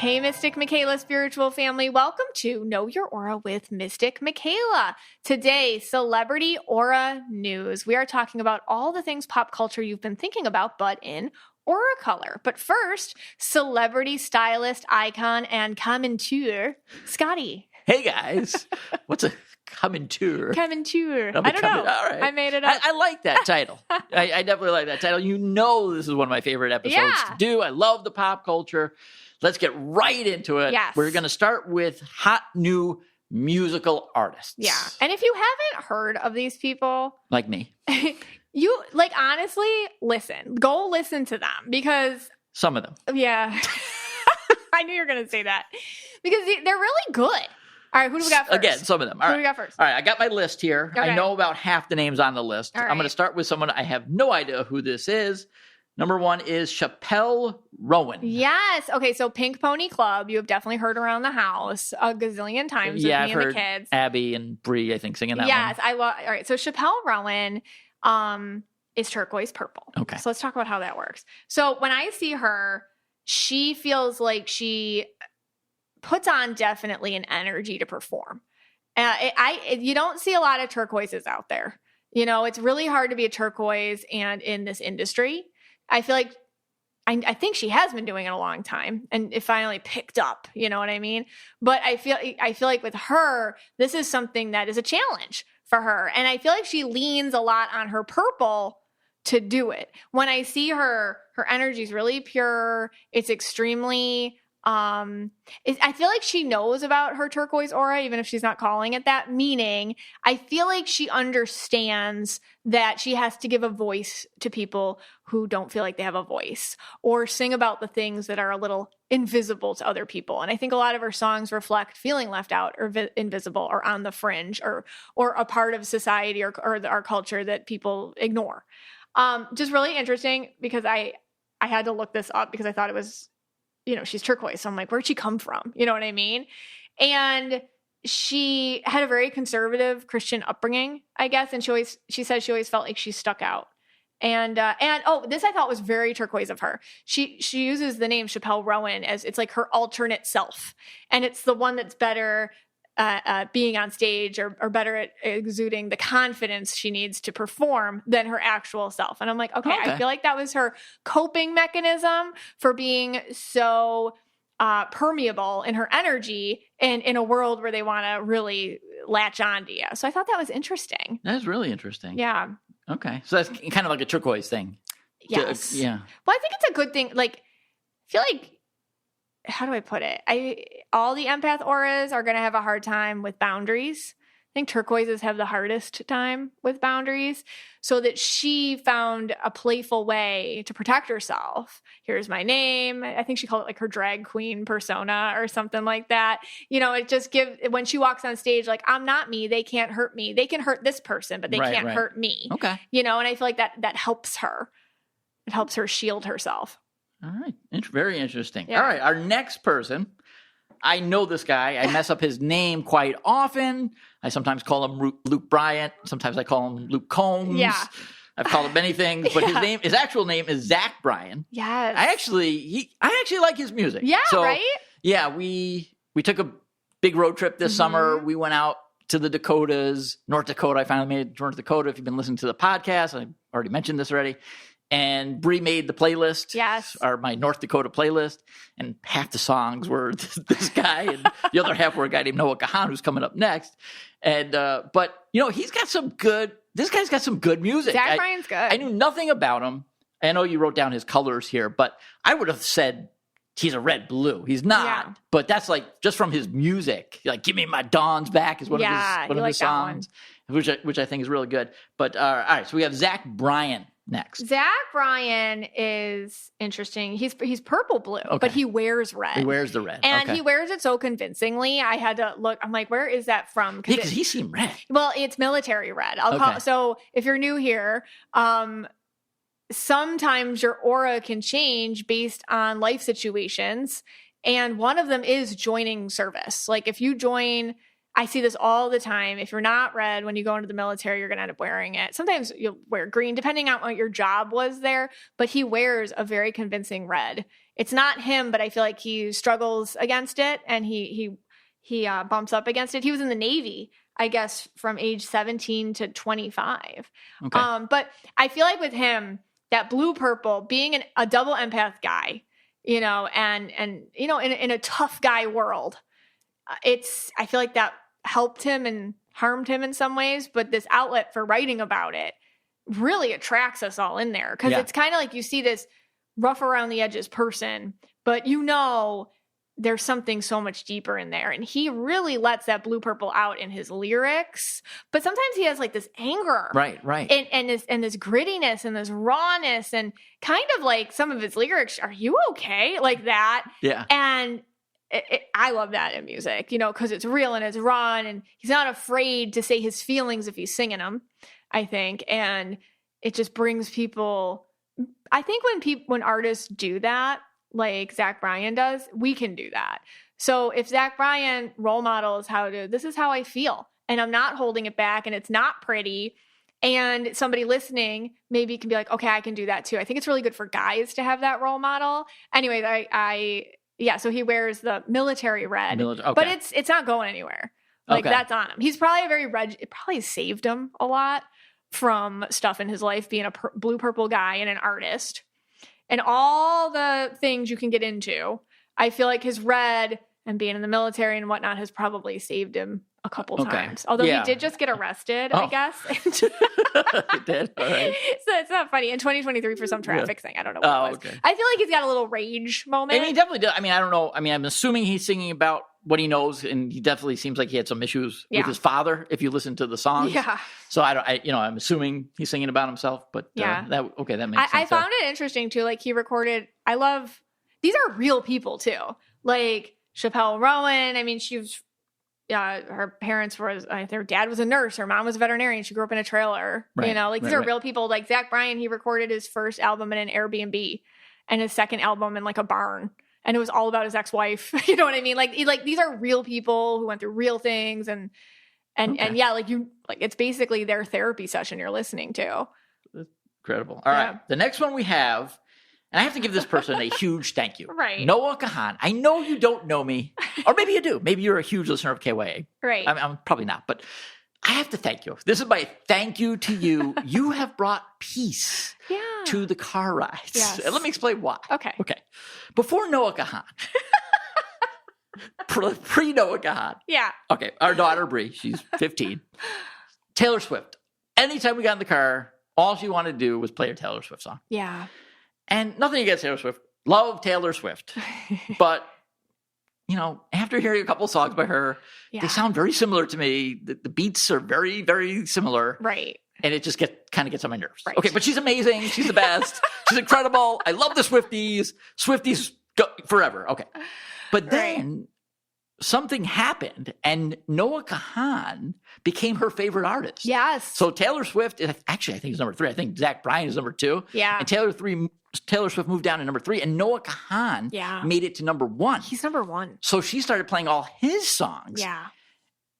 Hey, Mystic Michaela spiritual family. Welcome to Know Your Aura with Mystic Michaela. Today, celebrity aura news. We are talking about all the things pop culture you've been thinking about, but in aura color. But first, celebrity stylist, icon, and commentator, Scotty. Hey, guys. What's a commentator? Commentator. I don't know. All right. I made it up. I like that title. I definitely like that title. You know this is one of my favorite episodes to do. I love the pop culture. Let's get right into it. Yes. We're going to start with hot new musical artists. Yeah. And if you haven't heard of these people, like me, you honestly, listen. Go listen to them because some of them. Yeah. I knew you were going to say that because they're really good. All right, who do we got first? Again, some of them. Who do we got first? All right, I got my list here. Okay. I know about half the names on the list. All right. I'm going to start with someone I have no idea who this is. Number one is Chappell Roan. Yes. Okay, so Pink Pony Club, you have definitely heard around the house a gazillion times with me I've and heard the kids. Abby and Bree, I think, singing that one. Yes, I love. All right, so Chappell Roan is turquoise purple. Okay. So let's talk about how that works. So when I see her, she feels like she puts on definitely an energy to perform. You don't see a lot of turquoises out there. You know, it's really hard to be a turquoise and in this industry. I feel like I think she has been doing it a long time and it finally picked up, you know what I mean? But I feel like with her, this is something that is a challenge for her. And I feel like she leans a lot on her purple to do it. When I see her energy is really pure. It's extremely I feel like she knows about her turquoise aura, even if she's not calling it that, meaning I feel like she understands that she has to give a voice to people who don't feel like they have a voice or sing about the things that are a little invisible to other people. And I think a lot of her songs reflect feeling left out or invisible or on the fringe or a part of society or our culture that people ignore. Just really interesting because I had to look this up because I thought it was, you know, she's turquoise. So I'm like, where'd she come from? You know what I mean? And she had a very conservative Christian upbringing, I guess. And she said she always felt like she stuck out. And this I thought was very turquoise of her. She uses the name Chappell Roan as it's like her alternate self. And it's the one that's better being on stage or better at exuding the confidence she needs to perform than her actual self. And I'm like, okay, I feel like that was her coping mechanism for being so permeable in her energy and in a world where they want to really latch on to you. So I thought that was interesting. That is really interesting. Yeah. Okay. So that's kind of like a turquoise thing. Yes. Yeah. Well, I think it's a good thing. Like, I feel like, how do I put it? All the empath auras are going to have a hard time with boundaries. I think turquoises have the hardest time with boundaries, so that she found a playful way to protect herself. Here's my name. I think she called it like her drag queen persona or something like that. You know, it just when she walks on stage, like, I'm not me. They can't hurt me. They can hurt this person, but they can't hurt me. Okay. You know, and I feel like that helps her. It helps her shield herself. All right. Very interesting. Yeah. All right. Our next person. I know this guy. I mess up his name quite often. I sometimes call him Luke Bryan. Sometimes I call him Luke Combs. Yeah. I've called him many things, but his actual name is Zach Bryan. Yes. I actually like his music. Yeah, so, right? Yeah, we took a big road trip this summer. We went out to the Dakotas, North Dakota. I finally made it to North Dakota. If you've been listening to the podcast, I already mentioned this already. And Bree made the playlist, or my North Dakota playlist, and half the songs were this guy, and the other half were a guy named Noah Kahan, who's coming up next. And but you know, this guy's got some good music. Zach Bryan's good. I knew nothing about him. I know you wrote down his colors here, but I would have said he's a red blue. He's not, but that's like just from his music. Like, "Give Me My Dawns Back" is one of his songs, which I think is really good. But all right, so we have Zach Bryan next. Zach Bryan is interesting. He's purple blue, but he wears red. He wears the red. And he wears it so convincingly. I had to look. I'm like, where is that from? Because he seemed red. Well, it's military red. So if you're new here, sometimes your aura can change based on life situations. And one of them is joining service. Like if you join, I see this all the time. If you're not red when you go into the military, you're going to end up wearing it. Sometimes you'll wear green, depending on what your job was there. But he wears a very convincing red. It's not him, but I feel like he struggles against it, and he bumps up against it. He was in the Navy, I guess, from age 17 to 25. Okay. But I feel like with him, that blue purple, being a double empath guy, you know, and you know, in a tough guy world, I feel like that helped him and harmed him in some ways, but this outlet for writing about it really attracts us all in there, because it's kind of like you see this rough around the edges person, but you know there's something so much deeper in there, and he really lets that blue purple out in his lyrics. But sometimes he has like this anger, right, and this grittiness and this rawness, and kind of like some of his lyrics, "Are you okay?" like that, and I love that in music, you know, because it's real and it's raw, and he's not afraid to say his feelings if he's singing them, I think. And it just brings people, I think when artists do that, like Zach Bryan does, we can do that. So if Zach Bryan role models this is how I feel, and I'm not holding it back, and it's not pretty, and somebody listening maybe can be like, okay, I can do that too. I think it's really good for guys to have that role model. Anyway, so he wears the military red, but it's not going anywhere. Like that's on him. He's probably it probably saved him a lot from stuff in his life, being a blue purple guy and an artist and all the things you can get into. I feel like his red and being in the military and whatnot has probably saved him a couple times. Although he did just get arrested, I guess. He did? All right. So it's not funny. In 2023 for some traffic thing. I don't know what it was. Okay. I feel like he's got a little rage moment. And he definitely does. I mean, I don't know. I mean, I'm assuming he's singing about what he knows, and he definitely seems like he had some issues with his father, if you listen to the songs. Yeah. So I'm assuming he's singing about himself, but that makes sense. I found it interesting too. Like, he recorded, these are real people too. Like Chappell, Roan. I mean, her parents their dad was a nurse, her mom was a veterinarian. She grew up in a trailer, you know, like these are real people. Like Zach Bryan, he recorded his first album in an Airbnb and his second album in like a barn. And it was all about his ex-wife. You know what I mean? Like these are real people who went through real things, and it's basically their therapy session you're listening to. That's incredible. All right. The next one we have, and I have to give this person a huge thank you. Right. Noah Kahan. I know you don't know me, or maybe you do. Maybe you're a huge listener of KYA. Right. I'm probably not, but I have to thank you. This is my thank you to you. You have brought peace to the car rides. Yes. And let me explain why. Okay. Before Noah Kahan, pre-Noah Kahan. Yeah. Okay. Our daughter, Bree, she's 15. Taylor Swift. Anytime we got in the car, all she wanted to do was play a Taylor Swift song. Yeah. And nothing against Taylor Swift. Love Taylor Swift. But, you know, after hearing a couple songs by her, they sound very similar to me. The beats are very, very similar. Right. And it just kind of gets on my nerves. Right. Okay, but she's amazing. She's the best. She's incredible. I love the Swifties. Swifties go forever. Okay. But then something happened, and Noah Kahan became her favorite artist. Yes. So Taylor Swift, actually, I think he's number 3. I think Zach Bryan is number 2. Yeah. And Taylor Swift moved down to number 3, and Noah Kahan made it to number 1. He's number 1. So she started playing all his songs. Yeah.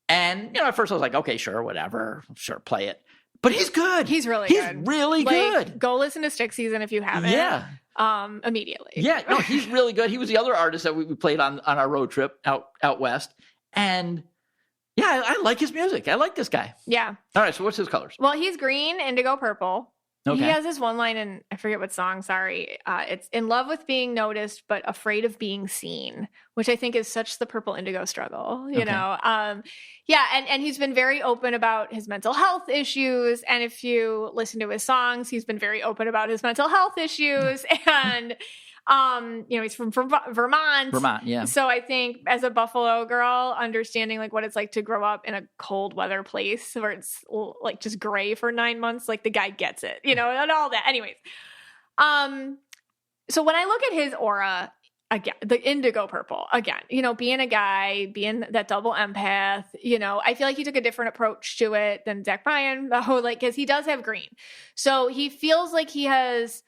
And, you know, at first I was like, okay, sure, whatever. Sure, play it. But he's good. He's really good. He's really good. Go listen to Stick Season if you haven't. Yeah. Immediately. Yeah. No, he's really good. He was the other artist that we played on our road trip out west. And yeah, I like his music. I like this guy. Yeah. All right. So what's his colors? Well, he's green, indigo, purple. Okay. He has this one line, and I forget what song, sorry. It's in love with being noticed, but afraid of being seen, which I think is such the purple indigo struggle, you know? And he's been very open about his mental health issues. And if you listen to his songs, he's been very open about his mental health issues. And, you know, he's from Vermont. Yeah. So I think as a Buffalo girl, understanding like what it's like to grow up in a cold weather place where it's like just gray for 9 months, like the guy gets it, you know, and all that. Anyways. So when I look at his aura, again, the indigo purple, again, you know, being a guy, being that double empath, you know, I feel like he took a different approach to it than Zach Bryan, because he does have green. So he feels like he has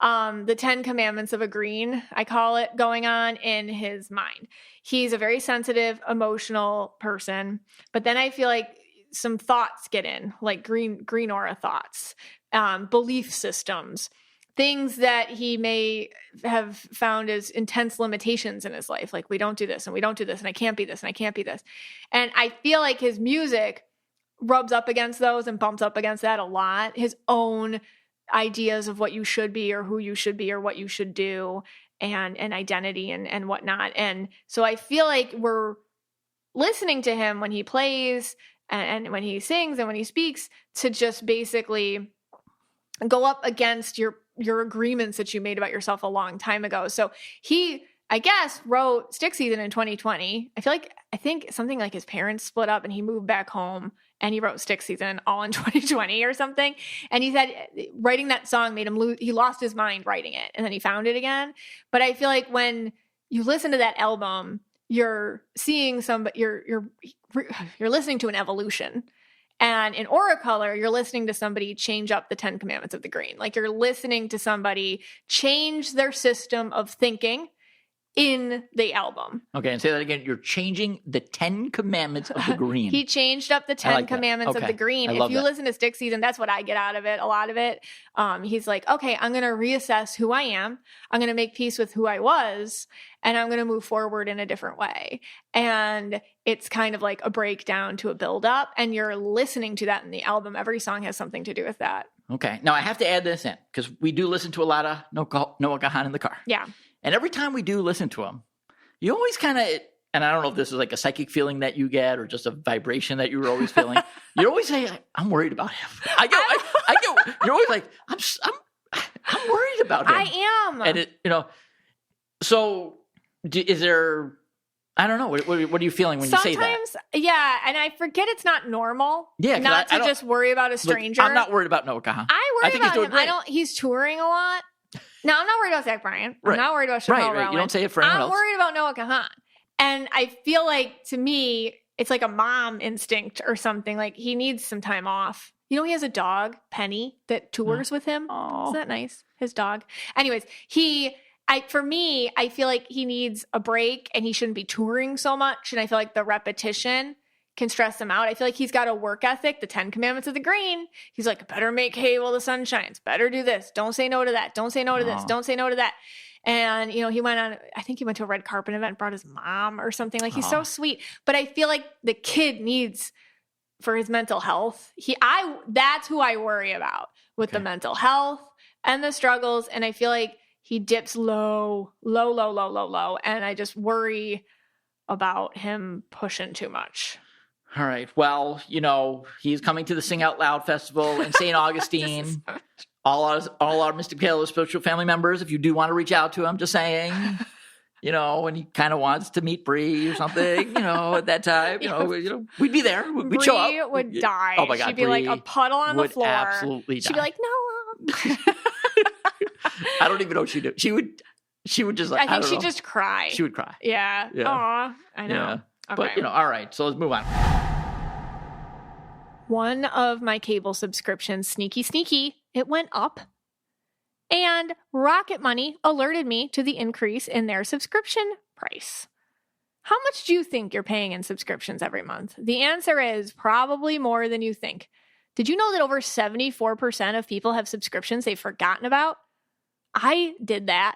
the 10 commandments of a green, I call it, going on in his mind. He's a very sensitive, emotional person, but then I feel like some thoughts get in, like green aura thoughts, belief systems, things that he may have found as intense limitations in his life. Like, we don't do this and we don't do this and I can't be this and I can't be this. And I feel like his music rubs up against those and bumps up against that a lot. His own ideas of what you should be or who you should be or what you should do and identity and whatnot. And so I feel like we're listening to him when he plays and when he sings and when he speaks to just basically go up against your agreements that you made about yourself a long time ago. So he, I guess, wrote Stick Season in 2020. I think something like his parents split up and he moved back home and he wrote Stick Season all in 2020 or something. And he said writing that song made him he lost his mind writing it and then he found it again. But I feel like when you listen to that album, you're seeing you're listening to an evolution. And in Aura Color, you're listening to somebody change up the 10 commandments of the green. Like, you're listening to somebody change their system of thinking in the album. Okay, and say that again. You're changing the 10 commandments of the green. He changed up the 10 commandments of the green. If you listen to Stick Season, that's what I get out of it, a lot of it. He's like, okay, I'm going to reassess who I am. I'm going to make peace with who I was, and I'm going to move forward in a different way. And it's kind of like a breakdown to a build-up, and you're listening to that in the album. Every song has something to do with that. Okay. Now, I have to add this in, because we do listen to a lot of Noah Kahan in the car. Yeah. And every time we do listen to him, you always kind of, and I don't know if this is like a psychic feeling that you get or just a vibration that you're always feeling. You always say, "I'm worried about him." I get. You're always like, "I'm worried about him." I am. And so is there? I don't know. What are you feeling when you say that? Sometimes, yeah, and I forget it's not normal. Yeah, not to just worry about a stranger. Look, I'm not worried about Noah Kahan. I worry about him. Great. He's touring a lot. No, I'm not worried about Zach Bryan. I'm not worried about Chappell. Right. You don't say it for anyone else. I'm worried about Noah Kahan. And I feel like, to me, it's like a mom instinct or something. Like, he needs some time off. You know, he has a dog, Penny, that tours with him. Oh. Isn't that nice? His dog. Anyways, for me, I feel like he needs a break and he shouldn't be touring so much. And I feel like the repetition can stress him out. I feel like he's got a work ethic, the 10 commandments of the green. He's like, better make hay while the sun shines. Better do this. Don't say no to that. Don't say no to this. Don't say no to that. And, he went to a red carpet event, brought his mom or something. Like, he's so sweet. But I feel like the kid needs, for his mental health, that's who I worry about with the mental health and the struggles. And I feel like he dips low. And I just worry about him pushing too much. All right. Well, he's coming to the Sing Out Loud Festival in St. Augustine. All our Mystic Michaela spiritual family members, if you do want to reach out to him, just saying, when he kind of wants to meet Bree or something, at that time, we'd be there. We'd show up. Bree would die. Oh my God. She'd be like a puddle on the floor. Absolutely die. She'd be like, no. I don't even know what she'd do. She would just like, I think she'd just cry. She would cry. Yeah. Aw, I know. Yeah. Okay. But, all right. So let's move on. One of my cable subscriptions, sneaky, it went up. And Rocket Money alerted me to the increase in their subscription price. How much do you think you're paying in subscriptions every month? The answer is probably more than you think. Did you know that over 74% of people have subscriptions they've forgotten about? I did that.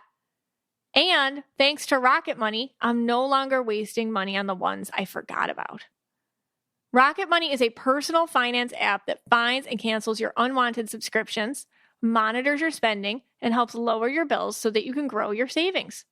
And thanks to Rocket Money, I'm no longer wasting money on the ones I forgot about. Rocket Money is a personal finance app that finds and cancels your unwanted subscriptions, monitors your spending, and helps lower your bills so that you can grow your savings.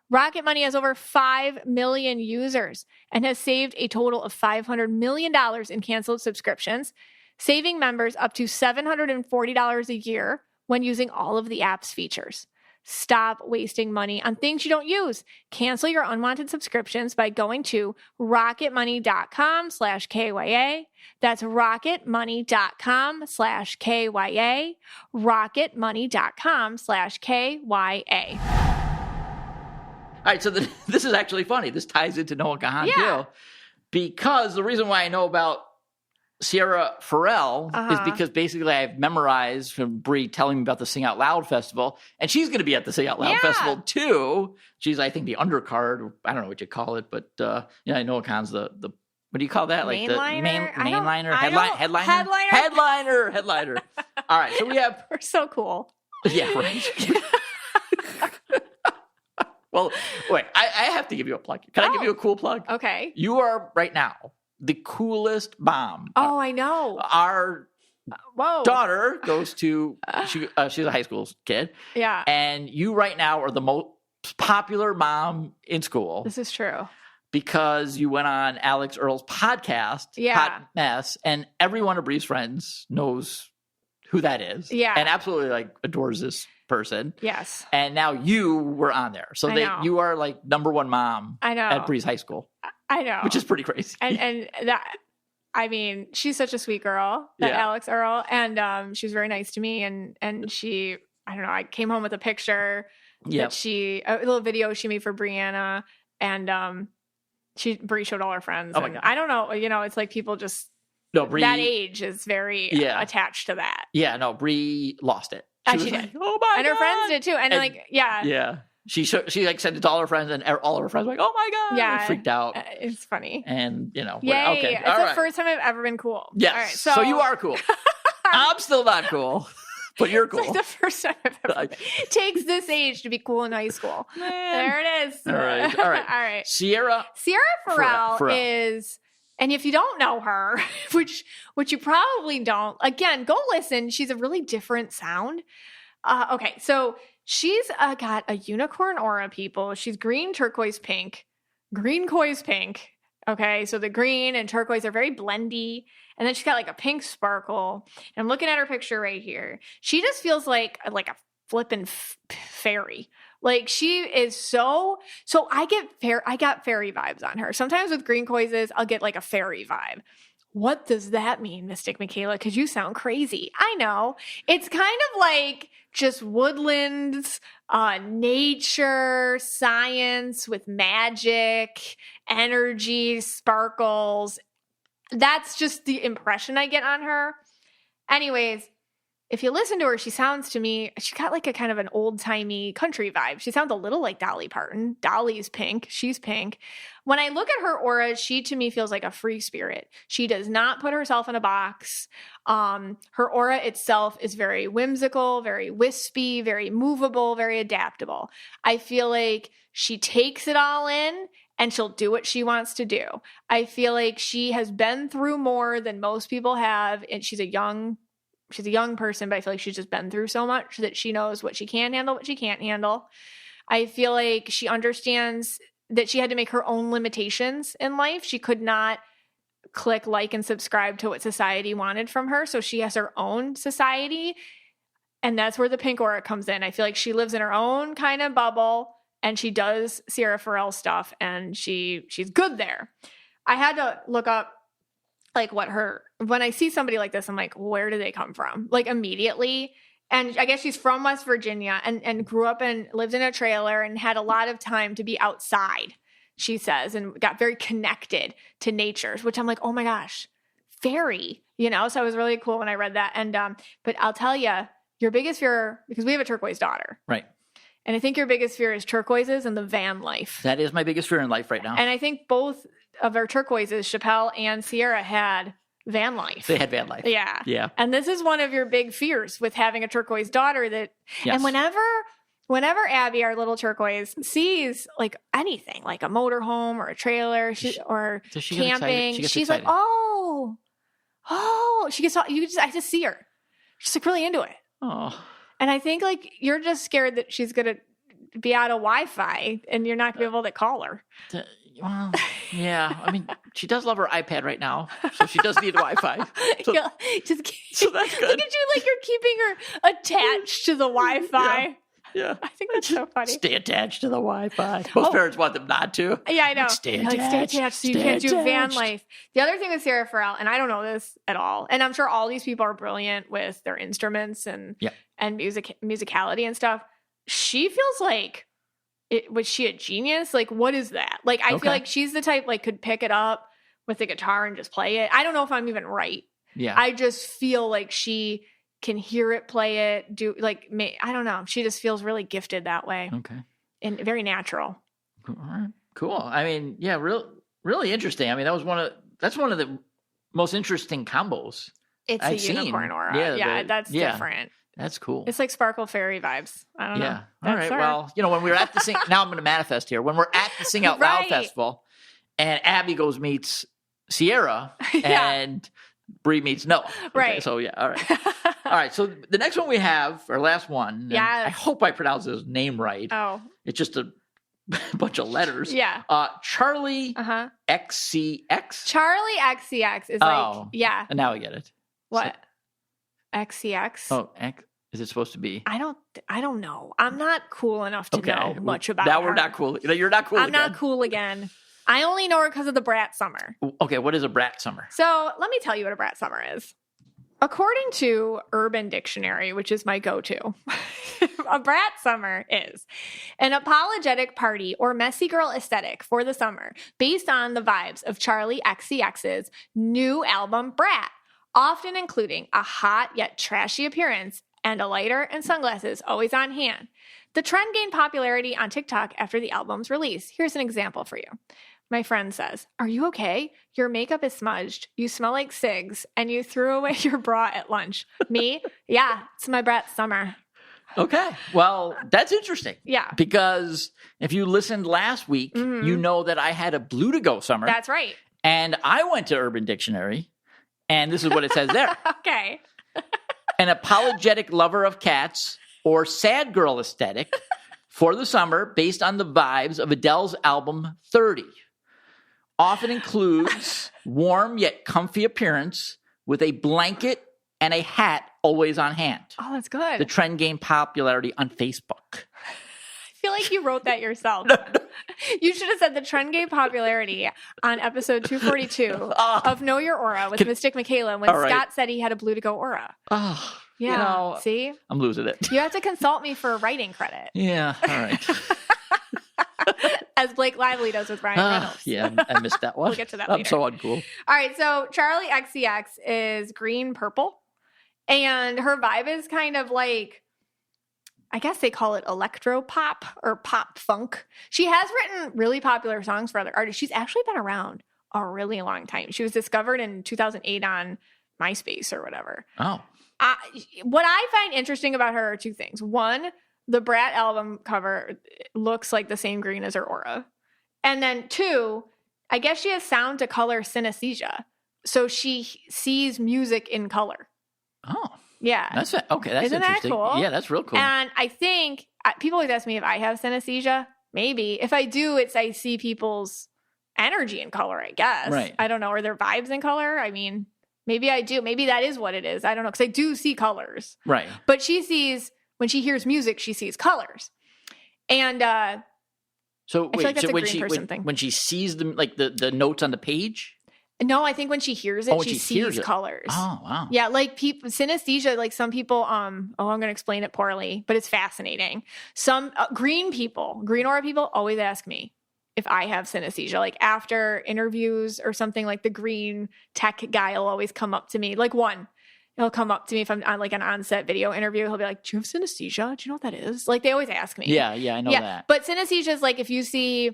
Rocket Money has over 5 million users and has saved a total of $500 million in canceled subscriptions, saving members up to $740 a year when using all of the app's features. Stop wasting money on things you don't use. Cancel your unwanted subscriptions by going to rocketmoney.com/KYA. That's rocketmoney.com/KYA. rocketmoney.com/KYA. All right, so this is actually funny. This ties into Noah Kahan too, because the reason why I know about Sierra Farrell is Uh-huh. because basically I've memorized from Bree telling me about the Sing Out Loud Festival, and she's going to be at the Sing Out Loud Yeah. Festival too. She's, I think, the undercard. Or I don't know what you call it, but I know Con's the what do you call that? Like Mainliner? the mainliner, Headliner. headliner. All right, so we have. We're so cool. Yeah, right. Well, wait, I have to give you a plug. Can I give you a cool plug? Okay. You are right now the coolest mom. Oh, I know. Our Whoa. daughter goes to, she's a high school kid. Yeah. And you right now are the most popular mom in school This is true. because you went on Alex Earl's podcast, Yeah. Hot Mess, and every one of Bree's friends knows who that is. Yeah. And absolutely like adores this person. Yes. And now you were on there. So I know. you are like number one mom I know. at Bree's high school, I know. which is pretty crazy. and that, I mean, she's such a sweet girl, that Yeah. Alex Earl, and she's very nice to me, and she, I don't know, I came home with a picture Yep. that a little video she made for Brianna, and Bree showed all her friends. Oh my and God. I don't know, it's like people just No, Bree. that age is very attached to that. Yeah, no, Bree lost it. She was did. like, oh my And God. her friends did too. And like, yeah. Yeah. She like sent it to all her friends, and all of her friends were like, oh my God. Yeah. They freaked out. It's funny. And, Yay. okay. It's the first time I've ever been cool. Yes. All right, so you are cool. I'm still not cool, but you're cool. It's like the first time I've ever been. It takes this age to be cool in high school. Man. There it is. All right. All right. All right. Sierra Farrell Farrell. is, and if you don't know her, which you probably don't, again, go listen. She's a really different sound. Okay, so she's got a unicorn aura, people. She's green, turquoise, pink. Okay, so the green and turquoise are very blendy. And then she's got like a pink sparkle. And I'm looking at her picture right here. She just feels like a flippin' fairy. Like she is so I got fairy vibes on her. Sometimes with green quizzes, I'll get like a fairy vibe. What does that mean, Mystic Michaela? Because you sound crazy. I know. It's kind of like just woodlands, nature, science with magic, energy, sparkles. That's just the impression I get on her. Anyways, if you listen to her, she sounds to me, she got like a kind of an old-timey country vibe. She sounds a little like Dolly Parton. Dolly's pink. She's pink. When I look at her aura, she to me feels like a free spirit. She does not put herself in a box. Her aura itself is very whimsical, very wispy, very movable, very adaptable. I feel like she takes it all in and she'll do what she wants to do. I feel like she has been through more than most people have, and she's a young person, but I feel like she's just been through so much that she knows what she can handle, what she can't handle. I feel like she understands that she had to make her own limitations in life. She could not click like and subscribe to what society wanted from her. So she has her own society. And that's where the pink aura comes in. I feel like she lives in her own kind of bubble and she does Sierra Farrell stuff and she's good there. I had to look up like when I see somebody like this, I'm like, where do they come from? Like immediately. And I guess she's from West Virginia and grew up and lived in a trailer and had a lot of time to be outside, she says, and got very connected to nature, which I'm like, oh my gosh, fairy, so it was really cool when I read that. And, but I'll tell you, your biggest fear, because we have a turquoise daughter. Right. And I think your biggest fear is turquoises and the van life. That is my biggest fear in life right now. And I think both of our turquoises, Chappell and Sierra, had van life. They had van life. Yeah. Yeah. And this is one of your big fears with having a turquoise daughter that, Yes. and whenever Abby, our little turquoise, sees like anything, like a motorhome or a trailer or Does she get camping, excited? She gets she's like, excited. she gets all, I just see her. She's like really into it. Oh. And I think like you're just scared that she's going to be out of Wi-Fi and you're not going to be able to call her. Well, yeah. I mean, she does love her iPad right now, so she does need Wi-Fi. So, So that's good. Look at you, like you're keeping her attached to the Wi-Fi. Yeah. I think that's so funny. Stay attached to the Wi-Fi. Most parents want them not to. Yeah, I know. Stay Like, attached. stay attached so you Stay can't do van attached. life. The other thing with Sierra Farrell, and I don't know this at all, and I'm sure all these people are brilliant with their instruments and musicality and stuff. She feels like, was she a genius? Like, what is that? Like, I feel like she's the type like could pick it up with the guitar and just play it. I don't know if I'm even right Yeah. I just feel like she can hear it, play it, I don't know. She just feels really gifted that way. Okay. And very natural. All right. Cool. I mean, yeah, really interesting. I mean, that's one of the most interesting combos. It's I've a unicorn seen. aura. Yeah, that's different. That's cool. It's like Sparkle Fairy vibes. I don't know. Yeah. All right. Well, when we were at the now I'm going to manifest here. When we're at the Sing Out Loud Festival, and Abby meets Sierra, and Bree meets Noah. Okay, right. So yeah. All right. All right. So the next one we have, our last one. Yeah. I hope I pronounce his name right. Oh. It's just a bunch of letters. Yeah. Charlie XCX. Charlie XCX is yeah. And now I get it. What? XCX? Oh, is it supposed to be? I don't know. I'm not cool enough to know much about now her. We're not cool. You're not cool I'm again. not cool again. I only know her because of the Brat Summer. Okay, what is a Brat Summer? So let me tell you what a Brat Summer is. According to Urban Dictionary, which is my go-to, a Brat Summer is an apologetic party or messy girl aesthetic for the summer based on the vibes of Charlie XCX's new album Brat, often including a hot yet trashy appearance and a lighter and sunglasses always on hand. The trend gained popularity on TikTok after the album's release. Here's an example for you. My friend says, "Are you okay? Your makeup is smudged. You smell like cigs, and you threw away your bra at lunch." Me? Yeah, it's my Brat Summer. Okay. Well, that's interesting. Yeah. Because if you listened last week, you know that I had a Blue to Go summer. That's right. And I went to Urban Dictionary, and this is what it says there. Okay. An apologetic lover of cats or sad girl aesthetic for the summer based on the vibes of Adele's album 30. Often includes warm yet comfy appearance with a blanket and a hat always on hand. Oh, that's good. The trend gained popularity on Facebook. I feel like you wrote that yourself. You should have said the trend gained popularity on episode 242 of Know Your Aura with Mystic Michaela when Scott said he had a Blue to Go aura. Oh, yeah. See? I'm losing it. You have to consult me for writing credit. Yeah, all right. As Blake Lively does with Ryan Reynolds. Yeah, I missed that one. We'll get to that later. I'm so uncool. All right, so Charlie XCX is green purple, and her vibe is kind of like, I guess they call it electro pop or pop funk. She has written really popular songs for other artists. She's actually been around a really long time. She was discovered in 2008 on MySpace or whatever. Oh. What I find interesting about her are two things. One, the Brat album cover looks like the same green as her aura. And then two, I guess she has sound to color synesthesia. So she sees music in color. Oh. Yeah. That's okay. That's Isn't interesting. that cool? Yeah, that's real cool. And I think people always ask me if I have synesthesia. Maybe. If I do, I see people's energy in color, I guess. Right. I don't know. Are there vibes in color? I mean, maybe I do. Maybe that is what it is. I don't know. Because I do see colors. Right. But she sees, when she hears music, she sees colors. And so I feel like that's a when green person thing. When she sees them, like the notes on the page? No, I think when she hears it, she sees colors. Oh, wow. Yeah, like synesthesia, like some people, I'm going to explain it poorly, but it's fascinating. Some green aura people always ask me if I have synesthesia. Like after interviews or something, like the green tech guy will always come up to me. Like he'll come up to me if I'm on like an on-set video interview. He'll be like, "Do you have synesthesia? Do you know what that is?" Like they always ask me. Yeah, I know that. But synesthesia is like if you see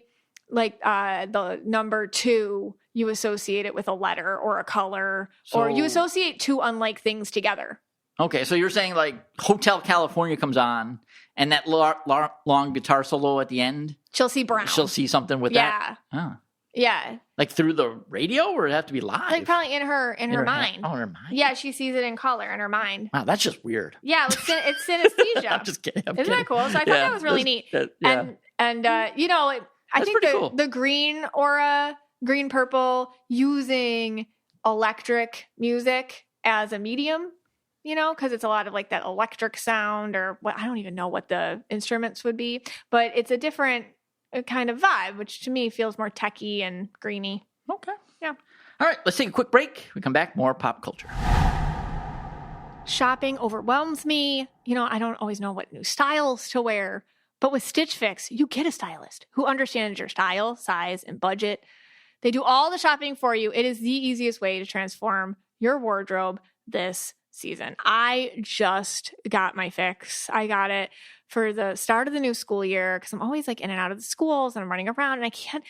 like the number 2, you associate it with a letter or a color, or you associate two unlike things together. Okay, so you're saying like Hotel California comes on and that long guitar solo at the end? She'll see brown. She'll see something with that? Yeah. Yeah. Like through the radio, or it have to be live? Like probably in her mind. Oh, in her mind? Yeah, she sees it in color in her mind. Wow, that's just weird. Yeah, it's synesthesia. I'm just kidding. Isn't that cool? So I thought that was really neat. Yeah. And I think cool. the green aura, green purple, using electric music as a medium, because it's a lot of like that electric sound or what, I don't even know what the instruments would be, but it's a different kind of vibe, which to me feels more techy and greeny. Okay. Yeah. All right, let's take a quick break. We come back, more pop culture. Shopping overwhelms me. I don't always know what new styles to wear. But with Stitch Fix, you get a stylist who understands your style, size, and budget. They do all the shopping for you. It is the easiest way to transform your wardrobe this season. I just got my fix. I got it for the start of the new school year because I'm always like in and out of the schools and I'm running around and I can't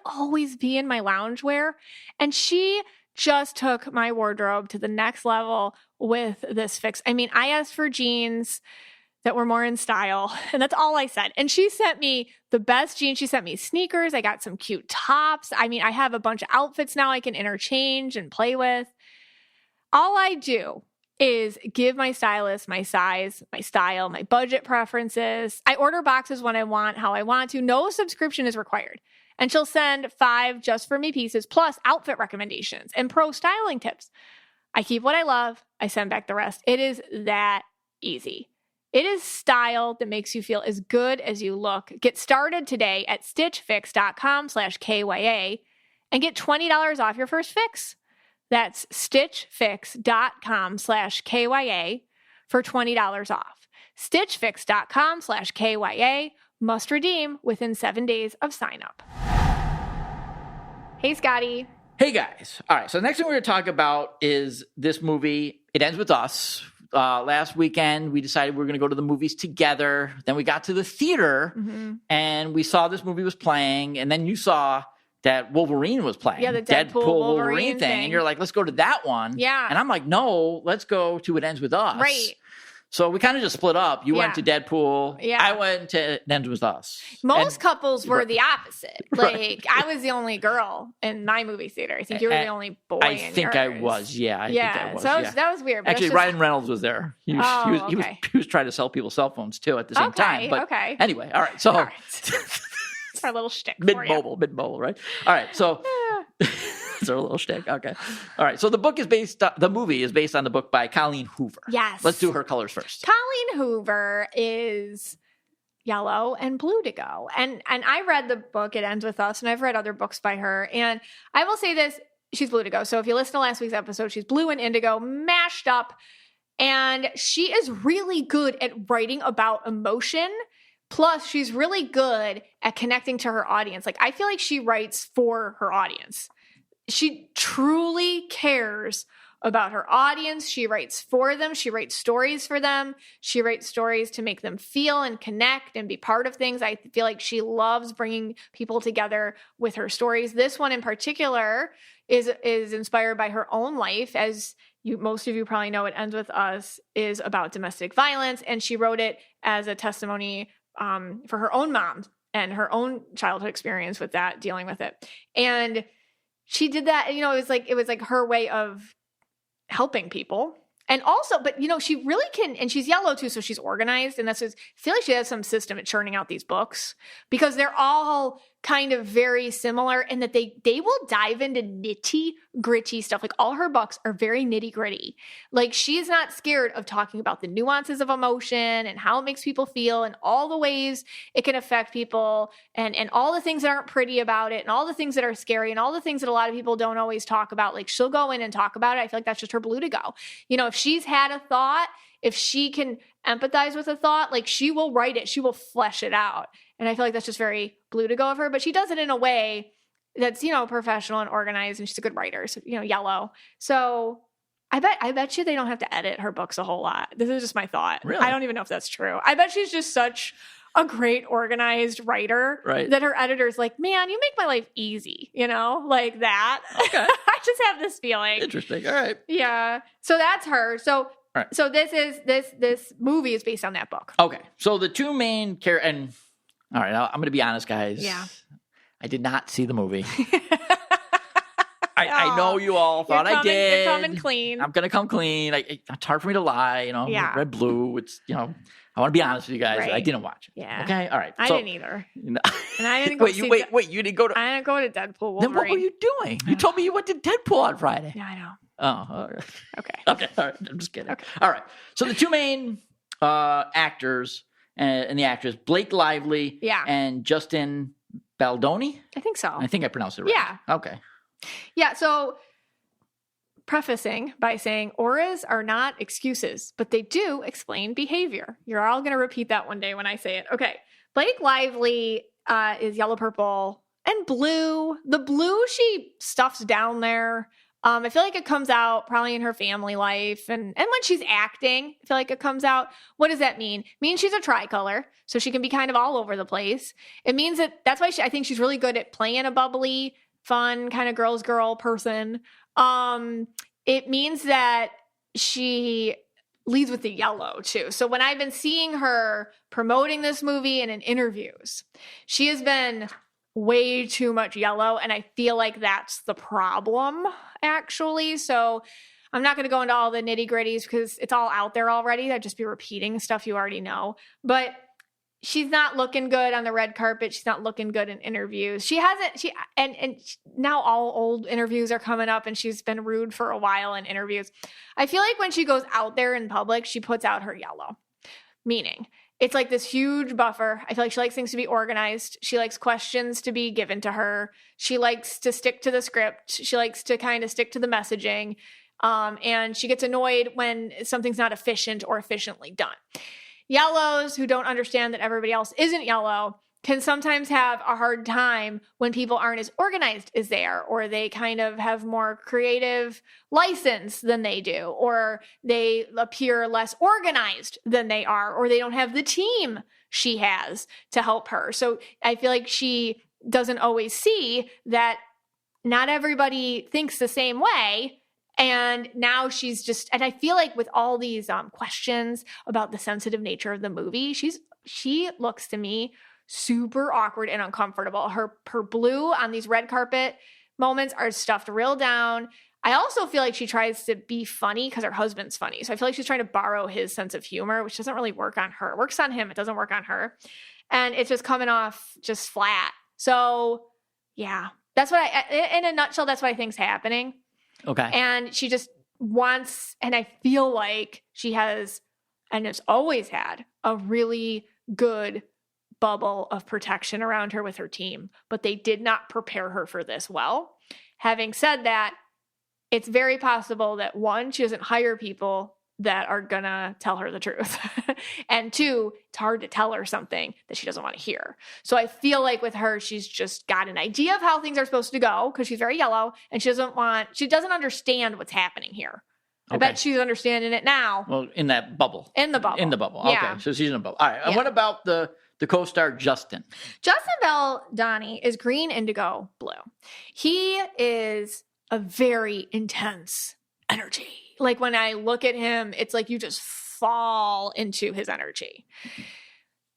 always be in my loungewear. And she just took my wardrobe to the next level with this fix. I mean, I asked for jeans that were more in style, and that's all I said. And she sent me the best jeans. She sent me sneakers. I got some cute tops. I mean, I have a bunch of outfits now I can interchange and play with. All I do is give my stylist my size, my style, my budget preferences. I order boxes when I want, how I want to. No subscription is required. And she'll send 5 just for me pieces, plus outfit recommendations and pro styling tips. I keep what I love. I send back the rest. It is that easy. It is style that makes you feel as good as you look. Get started today at stitchfix.com/KYA and get $20 off your first fix. That's stitchfix.com/KYA for $20 off. Stitchfix.com/KYA. Must redeem within 7 days of sign up. Hey, Scotty. Hey, guys. All right. So the next thing we're going to talk about is this movie, It Ends With Us. Last weekend, we decided we were going to go to the movies together. Then we got to the theater and we saw this movie was playing. And then you saw that Wolverine was playing. Yeah, the Deadpool Wolverine thing. And you're like, let's go to that one. Yeah. And I'm like, no, let's go to It Ends With Us. Right. So we kind of just split up. You went to Deadpool. Yeah. I went to It Ends With Us. Most couples were the opposite. Like, I was the only girl in my movie theater. I think you were the only boy I in think yours. I was. Yeah, I think I was. So that was weird. But actually, Ryan Reynolds was there. He was trying to sell people cell phones, too, at the same time. But anyway, all right. So it's our little shtick mid-mobile, right? All right, so it's our little shtick. Okay. All right, so the movie is based on the book by Colleen Hoover. Yes. Let's do her colors first. Colleen Hoover is yellow and blue to go. And I read the book, It Ends With Us, and I've read other books by her. And I will say this, she's blue to go. So if you listen to last week's episode, she's blue and indigo mashed up. And she is really good at writing about emotion. Plus, she's really good at connecting to her audience. Like, I feel like she writes for her audience. She truly cares about her audience. She writes for them. She writes stories for them. She writes stories to make them feel and connect and be part of things. I feel like she loves bringing people together with her stories. This one in particular is inspired by her own life. As most of you probably know, It Ends With Us is about domestic violence. And she wrote it as a testimony for her own mom and her own childhood experience with that, dealing with it. And she did that, it was like her way of helping people. And also, but she really can, and she's yellow too, so she's organized. And I feel like she has some system at churning out these books because they're all kind of very similar in that they will dive into nitty gritty stuff. Like, all her books are very nitty gritty. Like, she's not scared of talking about the nuances of emotion and how it makes people feel and all the ways it can affect people and all the things that aren't pretty about it and all the things that are scary and all the things that a lot of people don't always talk about. Like, she'll go in and talk about it. I feel like that's just her blue to go. If she's had a thought, if she can empathize with a thought, like, she will write it. She will flesh it out. And I feel like that's just very blue to go of her, but she does it in a way that's, professional and organized, and she's a good writer. So, yellow. So I bet you they don't have to edit her books a whole lot. This is just my thought. Really? I don't even know if that's true. I bet she's just such a great organized writer that her editor's like, man, you make my life easy, like that. Okay. I just have this feeling. Interesting. All right. Yeah. So that's her. So right. So this movie is based on that book. Okay. So the two main characters, and all right, I'm going to be honest, guys. Yeah. I did not see the movie. I know you all thought I did. You're coming clean. I'm going to come clean. It's hard for me to lie. Yeah. Red, blue. It's, I want to be honest with you guys. Right. I didn't watch it. Yeah. Okay. All right. I didn't either. And I didn't go wait, you didn't go to. I didn't go to Deadpool Wolverine. Then what were you doing? You told me you went to Deadpool on Friday. Yeah, I know. Oh, all right. Okay. Okay. All right. I'm just kidding. Okay. All right. So the two main actors and the actress, Blake Lively and Justin Baldoni. I think so. I think I pronounced it right. Yeah. Okay. Yeah. So prefacing by saying auras are not excuses, but they do explain behavior. You're all going to repeat that one day when I say it. Okay. Blake Lively is yellow, purple, and blue. The blue she stuffs down there I feel like it comes out probably in her family life and when she's acting, I feel like it comes out. What does that mean? It means she's a tricolor, so she can be kind of all over the place. It means that's why I think she's really good at playing a bubbly, fun kind of girl's girl person. It means that she leads with the yellow too. So when I've been seeing her promoting this movie and in interviews, she has been way too much yellow, and I feel like that's the problem actually. So I'm not going to go into all the nitty gritties because it's all out there already. I'd just be repeating stuff you already know, but she's not looking good on the red carpet. She's not looking good in interviews. And now all old interviews are coming up, and she's been rude for a while in interviews. I feel like when she goes out there in public, she puts out her yellow, meaning it's like this huge buffer. I feel like she likes things to be organized. She likes questions to be given to her. She likes to stick to the script. She likes to kind of stick to the messaging. And she gets annoyed when something's not efficient or efficiently done. Yellows who don't understand that everybody else isn't yellow can sometimes have a hard time when people aren't as organized as they are, or they kind of have more creative license than they do, or they appear less organized than they are, or they don't have the team she has to help her. So I feel like she doesn't always see that not everybody thinks the same way. And now she's just, and I feel like with all these questions about the sensitive nature of the movie, she looks to me super awkward and uncomfortable. Her blue on these red carpet moments are stuffed real down. I also feel like she tries to be funny because her husband's funny. So I feel like she's trying to borrow his sense of humor, which doesn't really work on her. It works on him. It doesn't work on her. And it's just coming off just flat. So yeah, that's what in a nutshell, that's what I think's happening. Okay. And she just wants, and I feel like she has, and has always had, a really good bubble of protection around her with her team, but they did not prepare her for this well. Having said that, it's very possible that one, she doesn't hire people that are gonna tell her the truth. And two, it's hard to tell her something that she doesn't want to hear. So I feel like with her, she's just got an idea of how things are supposed to go because she's very yellow, and she doesn't understand what's happening here. I bet she's understanding it now. Well, in that bubble. In the bubble. In the bubble. Yeah. Okay. So she's in a bubble. All right. And what about the co-star Justin? Justin Bell Donnie is green, indigo, blue. He is a very intense energy. Like when I look at him, it's like you just fall into his energy.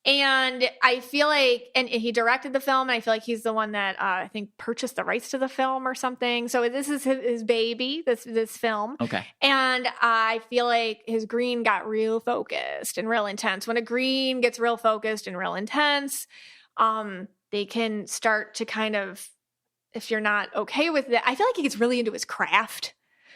And I feel like, and he directed the film, and I feel like he's the one that I think purchased the rights to the film or something. So this is his baby, this film. Okay. And I feel like his green got real focused and real intense. When a green gets real focused and real intense, they can start to kind of, if you're not okay with it, I feel like he gets really into his craft.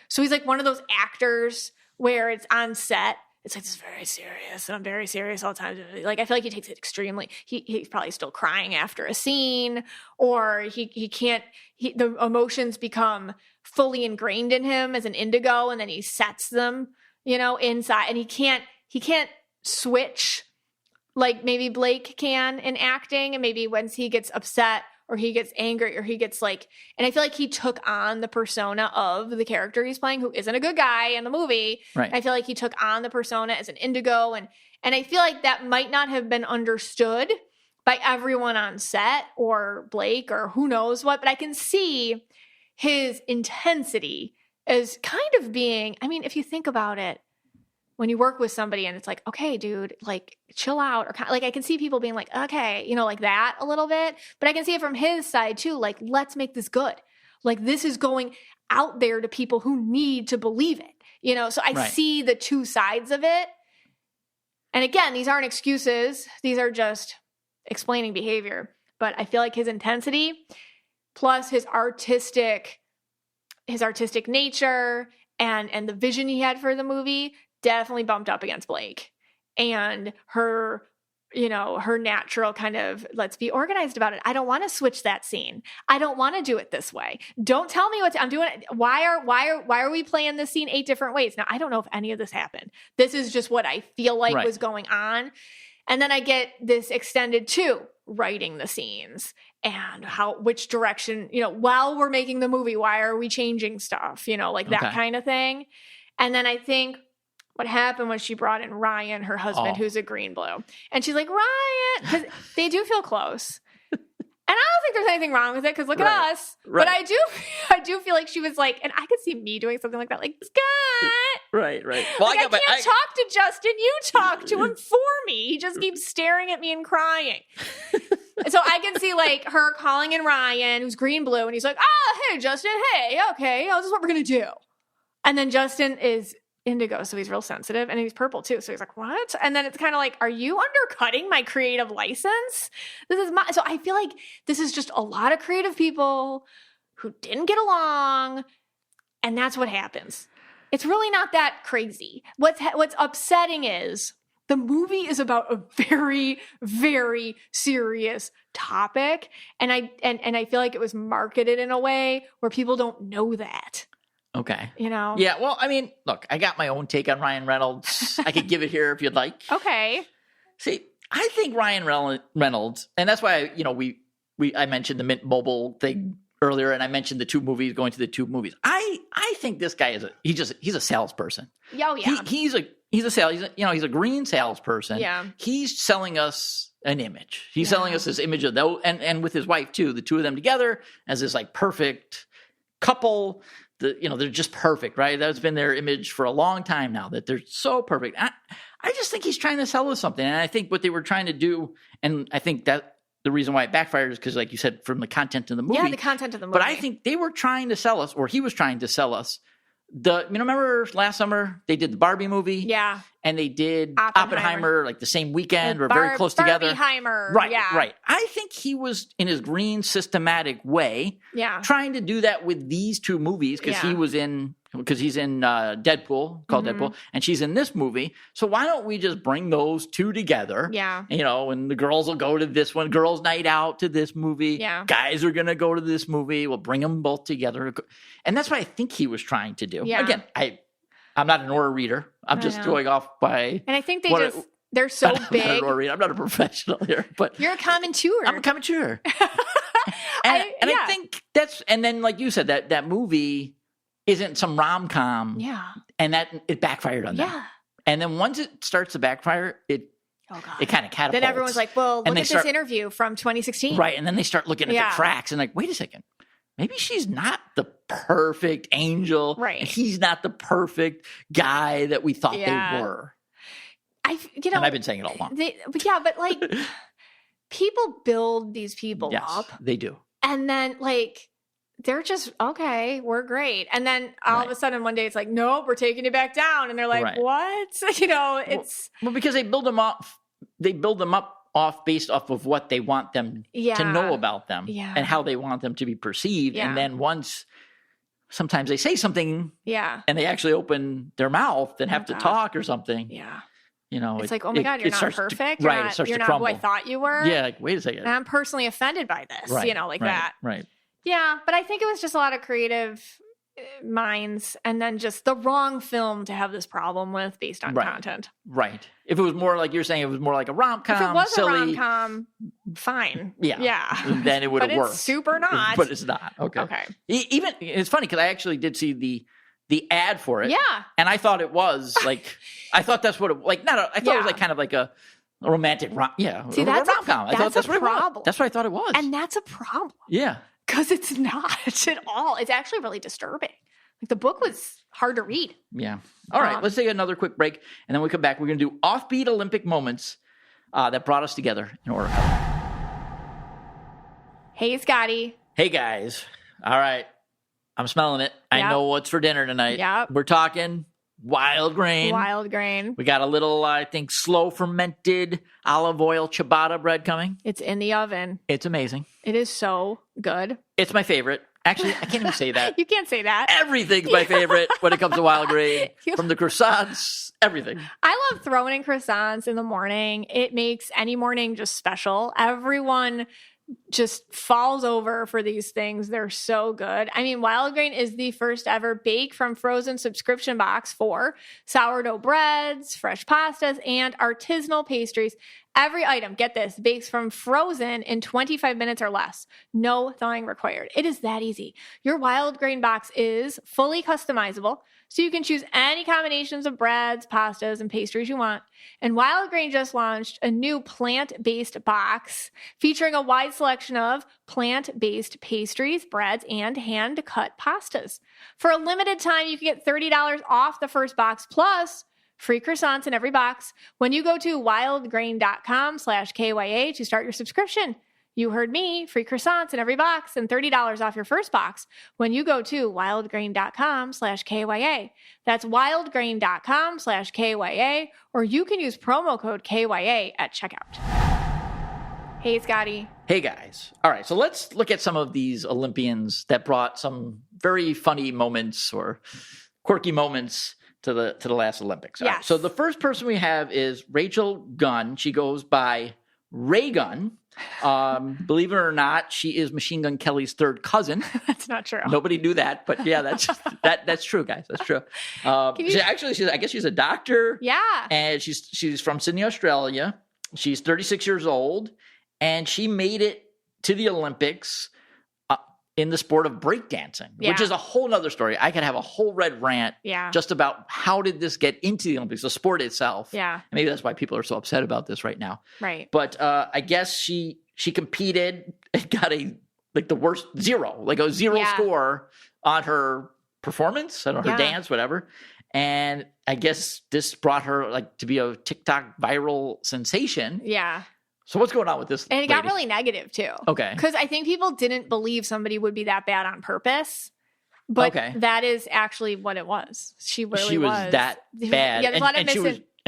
So he's like one of those actors where it's on set, it's like, this is very serious, and I'm very serious all the time. Like, I feel like he takes it extremely. He's probably still crying after a scene, or the emotions become fully ingrained in him as an indigo, and then he sets them, inside, and he can't switch like maybe Blake can in acting, and maybe once he gets upset or he gets angry or he gets and I feel like he took on the persona of the character he's playing, who isn't a good guy in the movie. Right. I feel like he took on the persona as an indigo, and I feel like that might not have been understood by everyone on set or Blake or who knows what, but I can see his intensity as kind of being, I mean, if you think about it, when you work with somebody and it's like, okay, dude, chill out, or I can see people being like, okay, like that a little bit, but I can see it from his side too. Let's make this good. This is going out there to people who need to believe it, so I see the two sides of it. And again, these aren't excuses. These are just explaining behavior, but I feel like his intensity plus his artistic nature and the vision he had for the movie definitely bumped up against Blake, and her natural kind of, let's be organized about it. I don't want to switch that scene. I don't want to do it this way. Don't tell me I'm doing it. Why are we playing this scene 8 different ways? Now, I don't know if any of this happened. This is just what I feel like was going on. And then I get this extended to writing the scenes and which direction, while we're making the movie, why are we changing stuff, like that kind of thing. And then I think what happened was she brought in Ryan, her husband, who's a green blue. And she's like, Ryan, because they do feel close. And I don't think there's anything wrong with it because look at us. Right. But I do feel like she was like, and I could see me doing something like that, like, Scott. Right. Well, like, I can't talk to Justin. You talk to him for me. He just keeps staring at me and crying. So I can see like her calling in Ryan, who's green blue, and he's like, hey, Justin, hey, okay, this is what we're going to do. And then Justin is indigo, so he's real sensitive, and he's purple too, so he's like, what? And then it's kind of like, are you undercutting my creative license? So I feel like this is just a lot of creative people who didn't get along, and that's what happens. It's really not that crazy. What's upsetting is the movie is about a very, very serious topic, and I feel like it was marketed in a way where people don't know that. Okay. Yeah, well, I mean, look, I got my own take on Ryan Reynolds. I could give it here if you'd like. Okay. See, I think Ryan Reynolds, and that's why, I mentioned the Mint Mobile thing earlier, and I mentioned the two movies, going to the two movies. I think this guy he's a salesperson. Oh, yeah. He's a green salesperson. Yeah. He's selling us an image. He's selling us this image of and with his wife too, the two of them together as this like perfect couple. They're just perfect, right? That's been their image for a long time now, that they're so perfect. I just think he's trying to sell us something. And I think what they were trying to do, and I think that the reason why it backfired is because, like you said, from the content of the movie. Yeah, the content of the movie. But I think they were trying to sell us, or he was trying to sell us, remember last summer they did the Barbie movie? Yeah. And they did Oppenheimer like the same weekend or very close together. Barbieheimer. Right, yeah. right. I think he was in his green systematic way trying to do that with these two movies because he's in Deadpool, called Deadpool, and she's in this movie. So why don't we just bring those two together? Yeah. And the girls will go to this one, girls' night out to this movie. Yeah. Guys are going to go to this movie. We'll bring them both together. And that's what I think he was trying to do. Yeah. Again, I'm not an aura reader. I'm just going off by... And I think they're so big. I'm not a professional here, but... You're a commentator. I'm a commentator. I think that's... And then, like you said, that movie isn't some rom-com. Yeah. And it backfired on them. Yeah. And then once it starts to backfire, it kind of catapults. Then everyone's like, well, look at this interview from 2016. Right. And then they start looking at the cracks and like, wait a second. Maybe she's not the perfect angel. Right. And he's not the perfect guy that we thought they were. And I've been saying it all along. But like people build these people up. They do. And then like they're just, okay, we're great. And then all of a sudden one day it's like, nope, we're taking it back down. And they're like, what? It's well, because they build them up based off of what they want them to know about them and how they want them to be perceived. Yeah. And then sometimes they say something and they actually open their mouth and have to talk or something. Yeah. It's like, oh my God, you're not perfect. You're not who I thought you were. Yeah. Like, wait a second. And I'm personally offended by this, that. Right. Yeah. But I think it was just a lot of creative minds and then just the wrong film to have this problem with based on content. Right. If it was more like you're saying, it was more like a rom-com, if it was silly, a rom-com, fine. Yeah. Then it would have worked. It's super not. But it's not. Okay. Even it's funny because I actually did see the ad for it. Yeah. And I thought it was like I thought that's what it like. I thought it was like kind of like a romantic See, that's rom-com. I thought that's what problem. It was. That's what I thought it was. And that's a problem. Yeah. Because it's not at all. It's actually really disturbing. Like the book was hard to read. Yeah. All right. Let's take another quick break. And then we come back. We're going to do offbeat Olympic moments that brought us together in order. Hey, Scotty. Hey, guys. All right. I'm smelling it. Yep. I know what's for dinner tonight. Yep. We're talking wild grain. Wild grain. We got a little, I think, slow fermented olive oil ciabatta bread coming. It's in the oven. It's amazing. It is so good. It's my favorite. Actually, I can't even say that. You can't say that. Everything's my favorite when it comes to wild grain. From the croissants, everything. I love throwing in croissants in the morning. It makes any morning just special. Everyone just falls over for these things. They're so good. I mean, Wild Grain is the first ever bake from frozen subscription box for sourdough breads, fresh pastas, and artisanal pastries. Every item, get this, bakes from frozen in 25 minutes or less. No thawing required. It is that easy. Your Wild Grain box is fully customizable, so you can choose any combinations of breads, pastas, and pastries you want. And Wild Grain just launched a new plant-based box featuring a wide selection of plant-based pastries, breads, and hand-cut pastas. For a limited time, you can get $30 off the first box, plus free croissants in every box when you go to wildgrain.com/KYA to start your subscription. You heard me, free croissants in every box and $30 off your first box when you go to wildgrain.com/KYA. That's wildgrain.com/KYA, or you can use promo code KYA at checkout. Hey, Scotty. Hey, guys. All right, so let's look at some of these Olympians that brought some very funny moments or quirky moments to the last Olympics. All right, so the first person we have is Rachel Gunn. She goes by Rayg. Believe it or not, she is Machine Gun Kelly's third cousin. That's not true. Nobody knew that, but yeah, that's true, guys. That's true. I guess she's a doctor. Yeah. And she's from Sydney, Australia. She's 36 years old, and she made it to the Olympics in the sport of breakdancing, which is a whole nother story. I could have a whole red rant just about how did this get into the Olympics, the sport itself. Yeah. And maybe that's why people are so upset about this right now. Right. But I guess she competed and got the worst zero, like a zero score on her performance, I don't know, her dance, whatever. And I guess this brought her to be a TikTok viral sensation. Yeah. So what's going on with this? And it got really negative too. Okay. Because I think people didn't believe somebody would be that bad on purpose. But that is actually what it was. She really was that bad. Yeah, there's a lot of and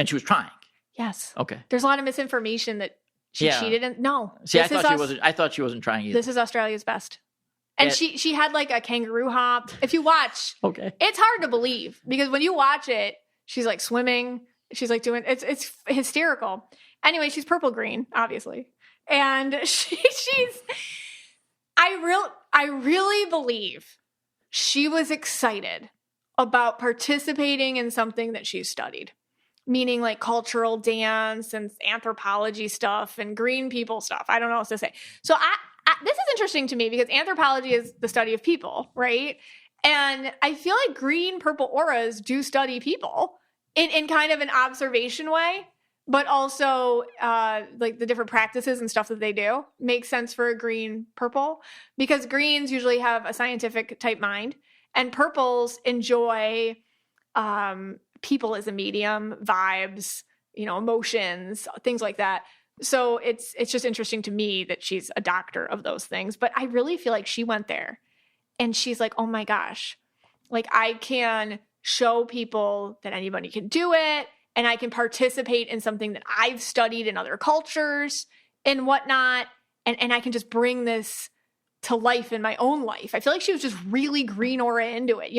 she was trying. Yes. Okay. There's a lot of misinformation that she cheated. No. See, I thought she wasn't trying either. This is Australia's best. And she had like a kangaroo hop. If you watch, it's hard to believe because when you watch it, she's like swimming. She's like doing it's hysterical. Anyway, she's purple green, obviously. And I really believe she was excited about participating in something that she studied, meaning like cultural dance and anthropology stuff and green people stuff. I don't know what else to say. So this is interesting to me because anthropology is the study of people, right? And I feel like green purple auras do study people in kind of an observation way. But also, like the different practices and stuff that they do makes sense for a green purple because greens usually have a scientific type mind and purples enjoy people as a medium, vibes, emotions, things like that. So it's just interesting to me that she's a doctor of those things. But I really feel like she went there and she's like, oh my gosh, like I can show people that anybody can do it. And I can participate in something that I've studied in other cultures and whatnot. And I can just bring this to life in my own life. I feel like she was just really green aura into it.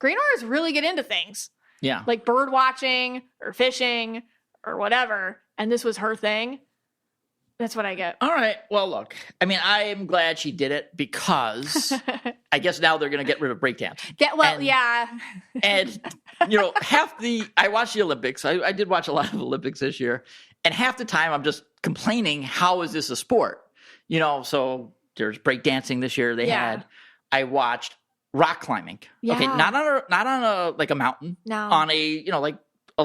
Green auras really get into things. Yeah. Like bird watching or fishing or whatever. And this was her thing. That's what I get. All right. Well, look, I mean, I am glad she did it because I guess now they're going to get rid of breakdance. And I watched the Olympics. I did watch a lot of Olympics this year. And half the time I'm just complaining, how is this a sport? So there's breakdancing this year. I watched rock climbing. Yeah. Okay. Not on a mountain. No. On a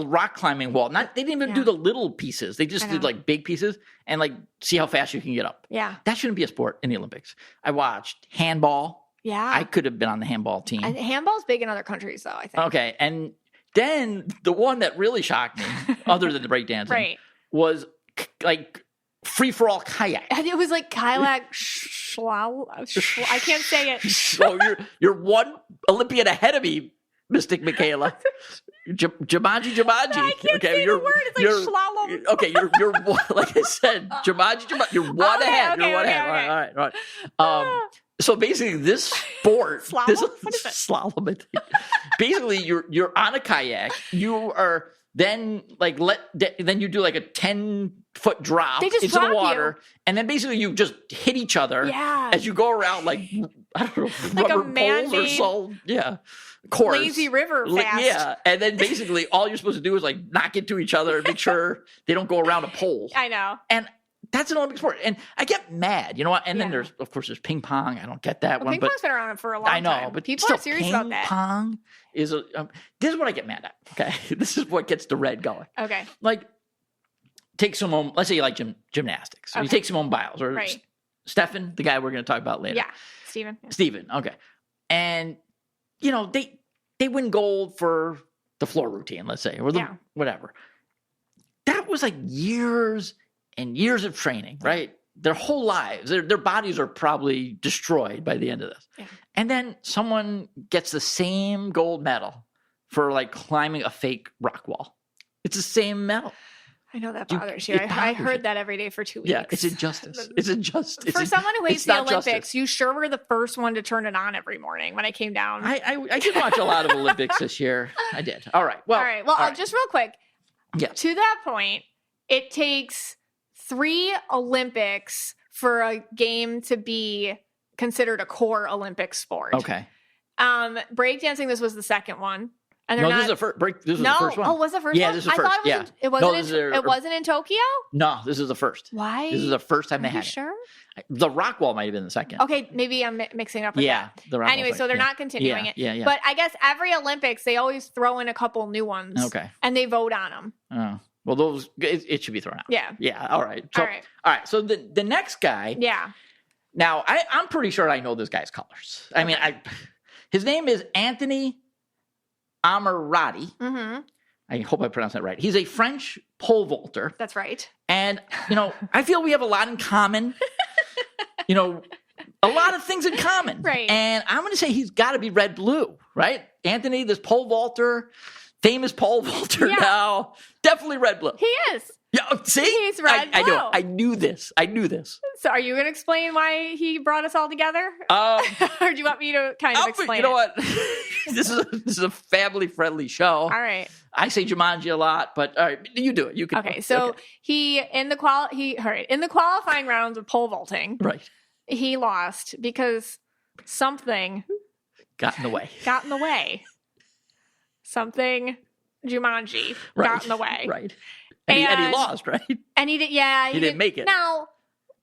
rock climbing wall. They didn't even do the little pieces. They just did like big pieces and see how fast you can get up. Yeah. That shouldn't be a sport in the Olympics. I watched handball. Yeah. I could have been on the handball team. Handball's big in other countries though, I think. Okay. And then the one that really shocked me, other than the breakdancing, was free for all kayak. And it was like kayak I can't say it. So you're one Olympian ahead of me, Mystic Michaela. Jumanji. I can't say the word. It's like slalom. Okay, you're like I said, Jumanji. You're one ahead. You're one ahead. All right. So basically, this sport, slalom? this slalom. Basically, you're on a kayak. You are then then you do like a 10-foot drop They just into the drop water, and then basically you just hit each other as you go around like I don't know, like rubber a man-made poles or so. Yeah. Course. lazy river fast. Yeah. And then basically all you're supposed to do is like knock into each other and make sure they don't go around a pole. I know. And that's an Olympic sport. And I get mad, you know what? And then there's ping pong. I don't get that one. Ping pong's been around for a long time. I know, but people still, are serious about that. Ping pong is this is what I get mad at. Okay. This is what gets the red going. Okay. Like, take Simone, let's say you like gymnastics. So you take Simone Biles or Stefan, the guy we're going to talk about later. Yeah. Steven. Yeah. Steven. Okay. And, you know, they win gold for the floor routine, let's say, or whatever. That was like years and years of training, right? Their whole lives, their bodies are probably destroyed by the end of this. Yeah. And then someone gets the same gold medal for like climbing a fake rock wall. It's the same medal. I know that bothers you. I heard that every day for 2 weeks. Yeah, it's injustice. It's injustice. For someone who hates the Olympics, you sure were the first one to turn it on every morning when I came down. I did watch a lot of Olympics this year. I did. All right. Well, just real quick. Yeah. To that point, it takes 3 Olympics for a game to be considered a core Olympic sport. Okay. Breakdancing, this was the second one. And this is the first. This was the first one. Oh, was the first one? Yeah, this is the first. It wasn't in Tokyo? No, this is the first. Why? This is the first time they had sure? it. The rock wall might have been the second. Okay, maybe I'm mixing up with that. The rock anyway, so they're not continuing it. Yeah. But I guess every Olympics, they always throw in a couple new ones. Okay. And they vote on them. Oh. Well, those, it should be thrown out. Yeah. Yeah, all right. So, all right. So the next guy. Yeah. Now, I'm pretty sure I know this guy's colors. I mean, his name is Anthony Amirati. Mm-hmm. I hope I pronounced that right. He's a French pole vaulter. That's right. And, you know, I feel we have a lot in common. You know, a lot of things in common. Right. And I'm going to say he's got to be red-blue, right? Anthony, this pole vaulter, famous pole vaulter now. Definitely red-blue. He is. Yeah, see? He's red-blue. I know. I knew this. So are you going to explain why he brought us all together? Or do you want me to kind of explain it? You know what? This is a family-friendly show. All right. I say Jumanji a lot, but all right, you do it. You can. Okay, so he in the qualifying rounds of pole vaulting, right? He lost because something got in the way. Something Jumanji got in the way. Right. And he lost, right? And he did. Yeah, he didn't make it. Now,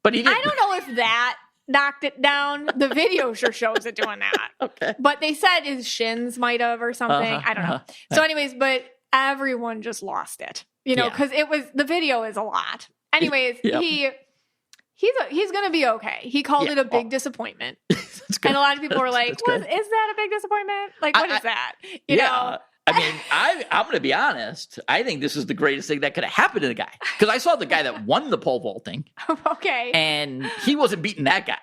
but he did. I don't know if that knocked it down. The video sure shows it doing that. Okay. But they said his shins might have or something. I don't know. So, anyways, but everyone just lost it. You know, because the video is a lot. Anyways, he's going to be okay. He called it a big disappointment. And a lot of people were like, is that a big disappointment? Like, what is that? You know? I mean, I'm going to be honest. I think this is the greatest thing that could have happened to the guy. Because I saw the guy that won the pole vaulting. Okay. And he wasn't beating that guy.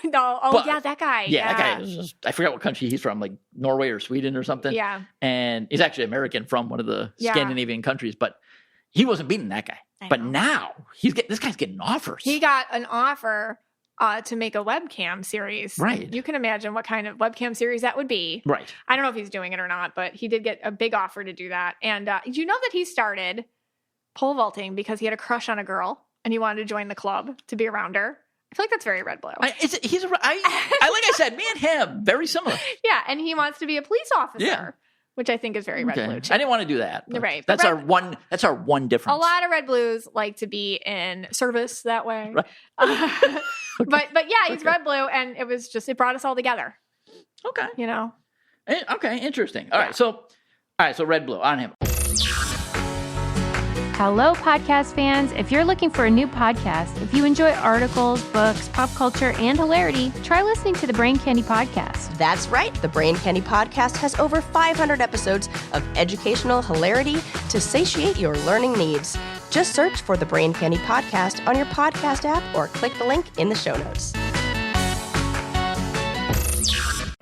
No. Oh, but, that guy. Yeah, that guy was just, I forgot what country he's from, like Norway or Sweden or something. Yeah. And he's actually American from one of the Scandinavian countries. But he wasn't beating that guy. But now, this guy's getting offers. He got an offer to make a webcam series. Right. You can imagine what kind of webcam series that would be. Right. I don't know if he's doing it or not, but he did get a big offer to do that. And do you know that he started pole vaulting because he had a crush on a girl and he wanted to join the club to be around her? I feel like that's very red blue. Like I said, me and him, very similar. Yeah, and he wants to be a police officer. Yeah. Which I think is very red blue too. I didn't want to do that. Right. That's our one difference. A lot of red blues like to be in service that way. Right. But yeah, he's red blue, and it brought us all together. Okay. You know. Okay, interesting. All right, so red blue on him. Hello, podcast fans. If you're looking for a new podcast, if you enjoy articles, books, pop culture, and hilarity, try listening to the Brain Candy Podcast. That's right. The Brain Candy Podcast has over 500 episodes of educational hilarity to satiate your learning needs. Just search for the Brain Candy Podcast on your podcast app or click the link in the show notes.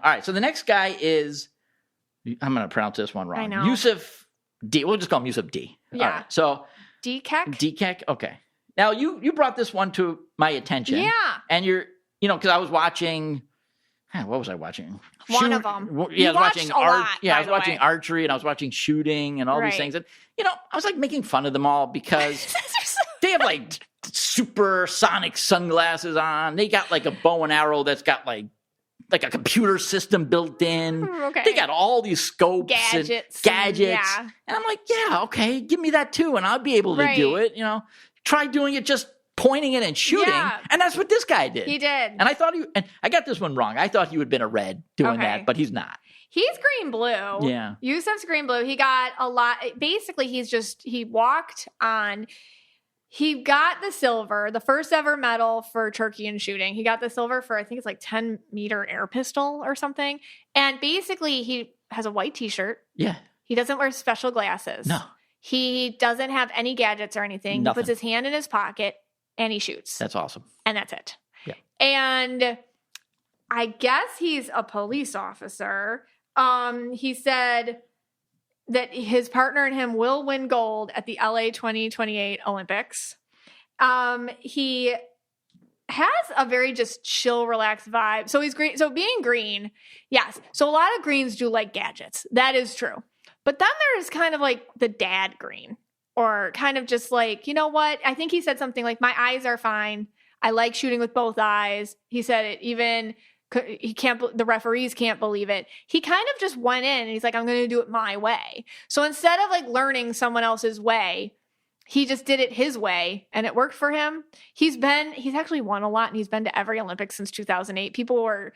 All right, so the next guy is, I'm going to pronounce this one wrong. I know. Yusuf D. We'll just call him Yusuf D. Yeah. All right, so DKEK? Okay. Now, you brought this one to my attention. Yeah. And because I was watching What was I watching? One of them. Yeah, I was watched watching a lot, Yeah, I by was the watching way. archery and I was watching shooting and all these Right. things. And I was like making fun of them all because they have like supersonic sunglasses on. They got like a bow and arrow that's got like a computer system built in. Okay. They got all these scopes Gadgets. and gadgets. Yeah. And I'm like, yeah, okay, give me that too, and I'll be able to do Right. it. Try doing it just pointing it and shooting. Yeah. And that's what this guy did. He did. And I thought and I got this one wrong. I thought he would have been a red doing Okay. that, but he's not. He's green blue. Yeah. Yusuf's green blue. He got a lot. Basically, he walked on. He got the silver, the first ever medal for turkey and shooting. He got the silver for, I think it's like 10-meter air pistol or something. And basically, he has a white t-shirt. Yeah. He doesn't wear special glasses. No. He doesn't have any gadgets or anything. Nothing. He puts his hand in his pocket and he shoots. That's awesome. And that's it. Yeah. And I guess he's a police officer. He said that his partner and him will win gold at the LA 2028 Olympics. He has a very just chill, relaxed vibe. So he's green. So being green, yes. So a lot of greens do like gadgets. That is true. But then there's kind of like the dad green, or kind of just like, you know what? I think he said something like, my eyes are fine. I like shooting with both eyes. He said it even, the referees can't believe it. He kind of just went in and he's like, I'm going to do it my way. So instead of like learning someone else's way, he just did it his way and it worked for him. He's actually won a lot and he's been to every Olympics since 2008. People were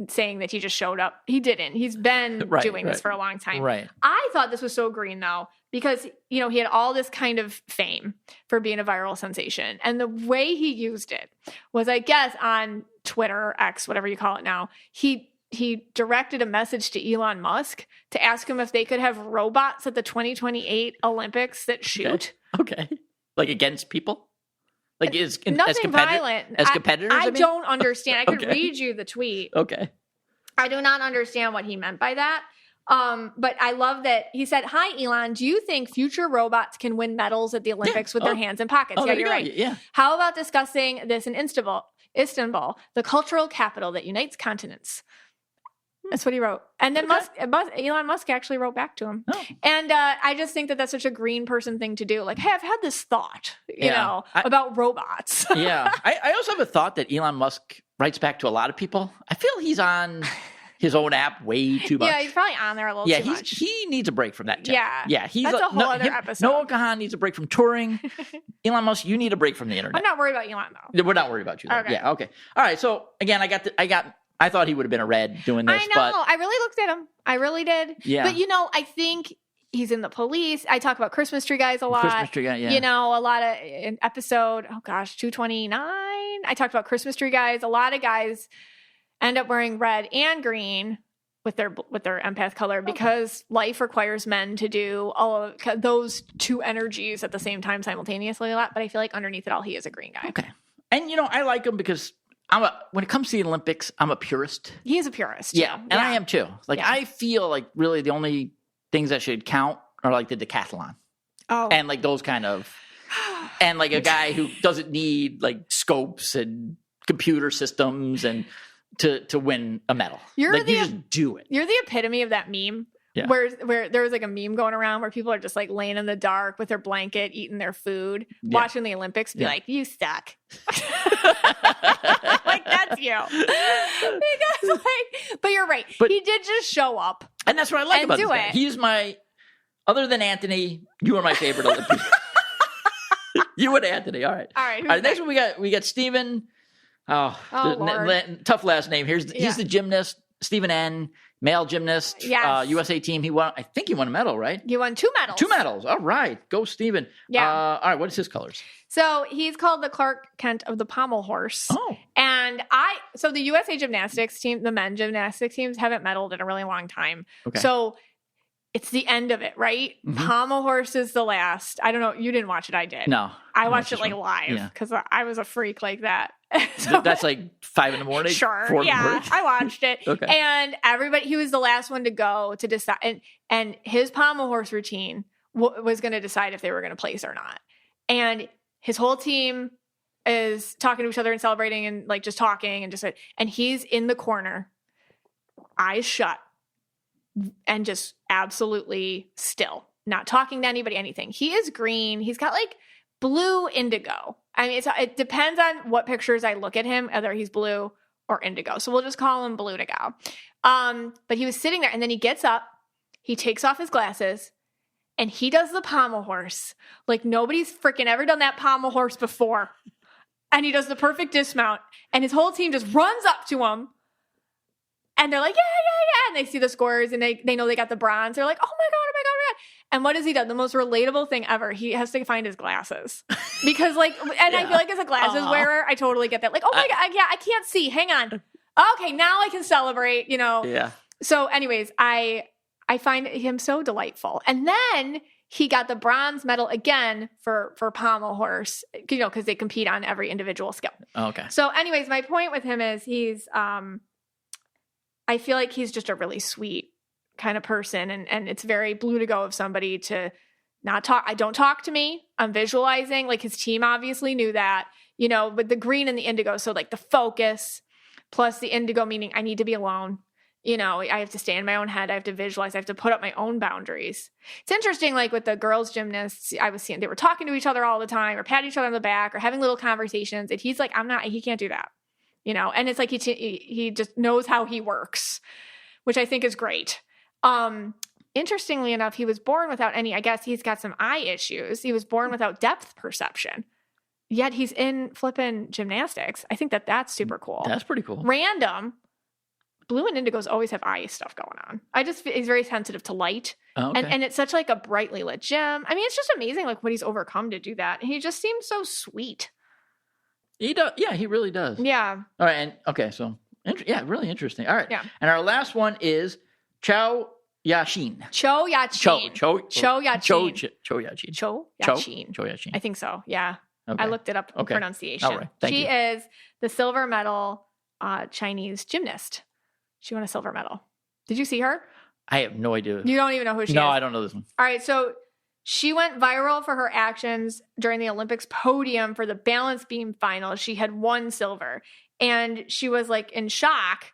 saying that he just showed up. He didn't. He's been doing this for a long time. Right. I thought this was so green though, because, he had all this kind of fame for being a viral sensation. And the way he used it was, I guess, on Twitter, X, whatever you call it now, he directed a message to Elon Musk to ask him if they could have robots at the 2028 Olympics that shoot. Okay. Like against people? Like Nothing violent. As competitors? I mean? don't understand. I could Okay. read you the tweet. Okay. I do not understand what he meant by that. But I love that he said, "Hi, Elon. Do you think future robots can win medals at the Olympics with their hands in pockets?" Oh, Yeah, there you you're go. right. Yeah. How about discussing this in Istanbul, the cultural capital that unites continents? That's what he wrote. And then Elon Musk actually wrote back to him. Oh. And I just think that that's such a green person thing to do. Like, hey, I've had this thought, about robots. Yeah. I also have a thought that Elon Musk writes back to a lot of people. I feel he's on his own app way too much. Yeah, he's probably on there a little too much. He needs a break from that. Too. Yeah. Yeah. That's a whole other episode. Noah Kahan needs a break from touring. Elon Musk, you need a break from the internet. I'm not worried about Elon, though. We're not worried about you. Though. Okay. Yeah. Okay. All right. So again, I thought he would have been a red doing this. I know. But I really looked at him. I really did. Yeah. But, I think he's in the police. I talk about Christmas tree guys a lot. Christmas tree guy, yeah. A lot of in episode, 229. I talked about Christmas tree guys. A lot of guys end up wearing red and green with their empath color because life requires men to do all of those two energies at the same time simultaneously a lot. But I feel like underneath it all, he is a green guy. Okay. And I like him because when it comes to the Olympics, I'm a purist. He is a purist. Yeah, and I am too. Like Yeah. I feel like really the only things that should count are like the decathlon. Oh. And like those kind of, and like a guy who doesn't need like scopes and computer systems and to win a medal. You just do it. You're the epitome of that meme. Yeah. Where there was like a meme going around where people are just like laying in the dark with their blanket, eating their food, watching the Olympics, be like, you suck. Like that's you. Because but you're right. But- he did just show up. And that's what I like And about do this guy. it. He's other than Anthony, you are my favorite Olympian. You and Anthony. All right. All right. All right. Next one we got Steven. Lord. Tough last name. He's Yeah. the gymnast, Stephen N., male gymnast. Yes. USA team. I think he won a medal, right? You won 2 medals. 2 medals. All right. Go Stephen. Yeah. All right. What is his colors? So he's called the Clark Kent of the pommel horse. Oh. And so the USA gymnastics team, the men gymnastics teams haven't medaled in a really long time. Okay. So it's the end of it, right? Mhm. Pommel horse is the last. I don't know. You didn't watch it. I did. No. I watched it this like one. live Yeah. because I was a freak like that. So- That's like 5 a.m. Sure. 4 Yeah. a.m. I watched it. Okay. And he was the last one to go to decide. And his pommel horse routine was going to decide if they were going to place or not. And his whole team is talking to each other and celebrating and like just talking and he's in the corner, eyes shut and just absolutely still, not talking to anybody, anything. He is green. He's got like blue indigo. I mean, it depends on what pictures I look at him, whether he's blue or indigo. So we'll just call him blue to go. But he was sitting there and then he gets up, he takes off his glasses and he does the pommel horse. Like nobody's freaking ever done that pommel horse before. And he does the perfect dismount and his whole team just runs up to him. And they're like, yeah. And they see the scores and they know they got the bronze. They're like, oh my God. And what has he done? The most relatable thing ever. He has to find his glasses. Because like, and I feel like as a glasses wearer, I totally get that. Like, oh my God, I can't see. Hang on. Okay, now I can celebrate, Yeah. So anyways, I find him so delightful. And then he got the bronze medal again for pommel horse, because they compete on every individual skill. Oh, okay. So anyways, my point with him is he's, I feel like he's just a really sweet kind of person. And it's very blue to go of somebody to not talk. Don't talk to me. I'm visualizing. Like his team obviously knew that, but the green and the indigo. So like the focus plus the indigo, meaning I need to be alone. I have to stay in my own head. I have to visualize. I have to put up my own boundaries. It's interesting, like with the girls gymnasts, I was seeing they were talking to each other all the time or patting each other on the back or having little conversations. And he's like, he can't do that, and it's like he just knows how he works, which I think is great. Interestingly enough, he was born without any, I guess he's got some eye issues. He was born without depth perception, yet he's in flipping gymnastics. I think that's super cool. That's pretty cool. Random. Blue and indigos always have eye stuff going on. He's very sensitive to light. Oh, okay. And it's such like a brightly lit gym. I mean, it's just amazing like what he's overcome to do that. And he just seems so sweet. He does. Yeah, he really does. Yeah. All right. And okay. So, really interesting. All right. Yeah. And our last one is Cho Yachin. Cho Yachin. Cho Yachin. Cho Yachin. I think so. Yeah. Okay. I looked it up in pronunciation. All right. Thank you. She is the silver medal Chinese gymnast. She won a silver medal. Did you see her? I have no idea. You don't even know who she is? No, I don't know this one. All right. So she went viral for her actions during the Olympics podium for the balance beam final. She had won silver. And she was like in shock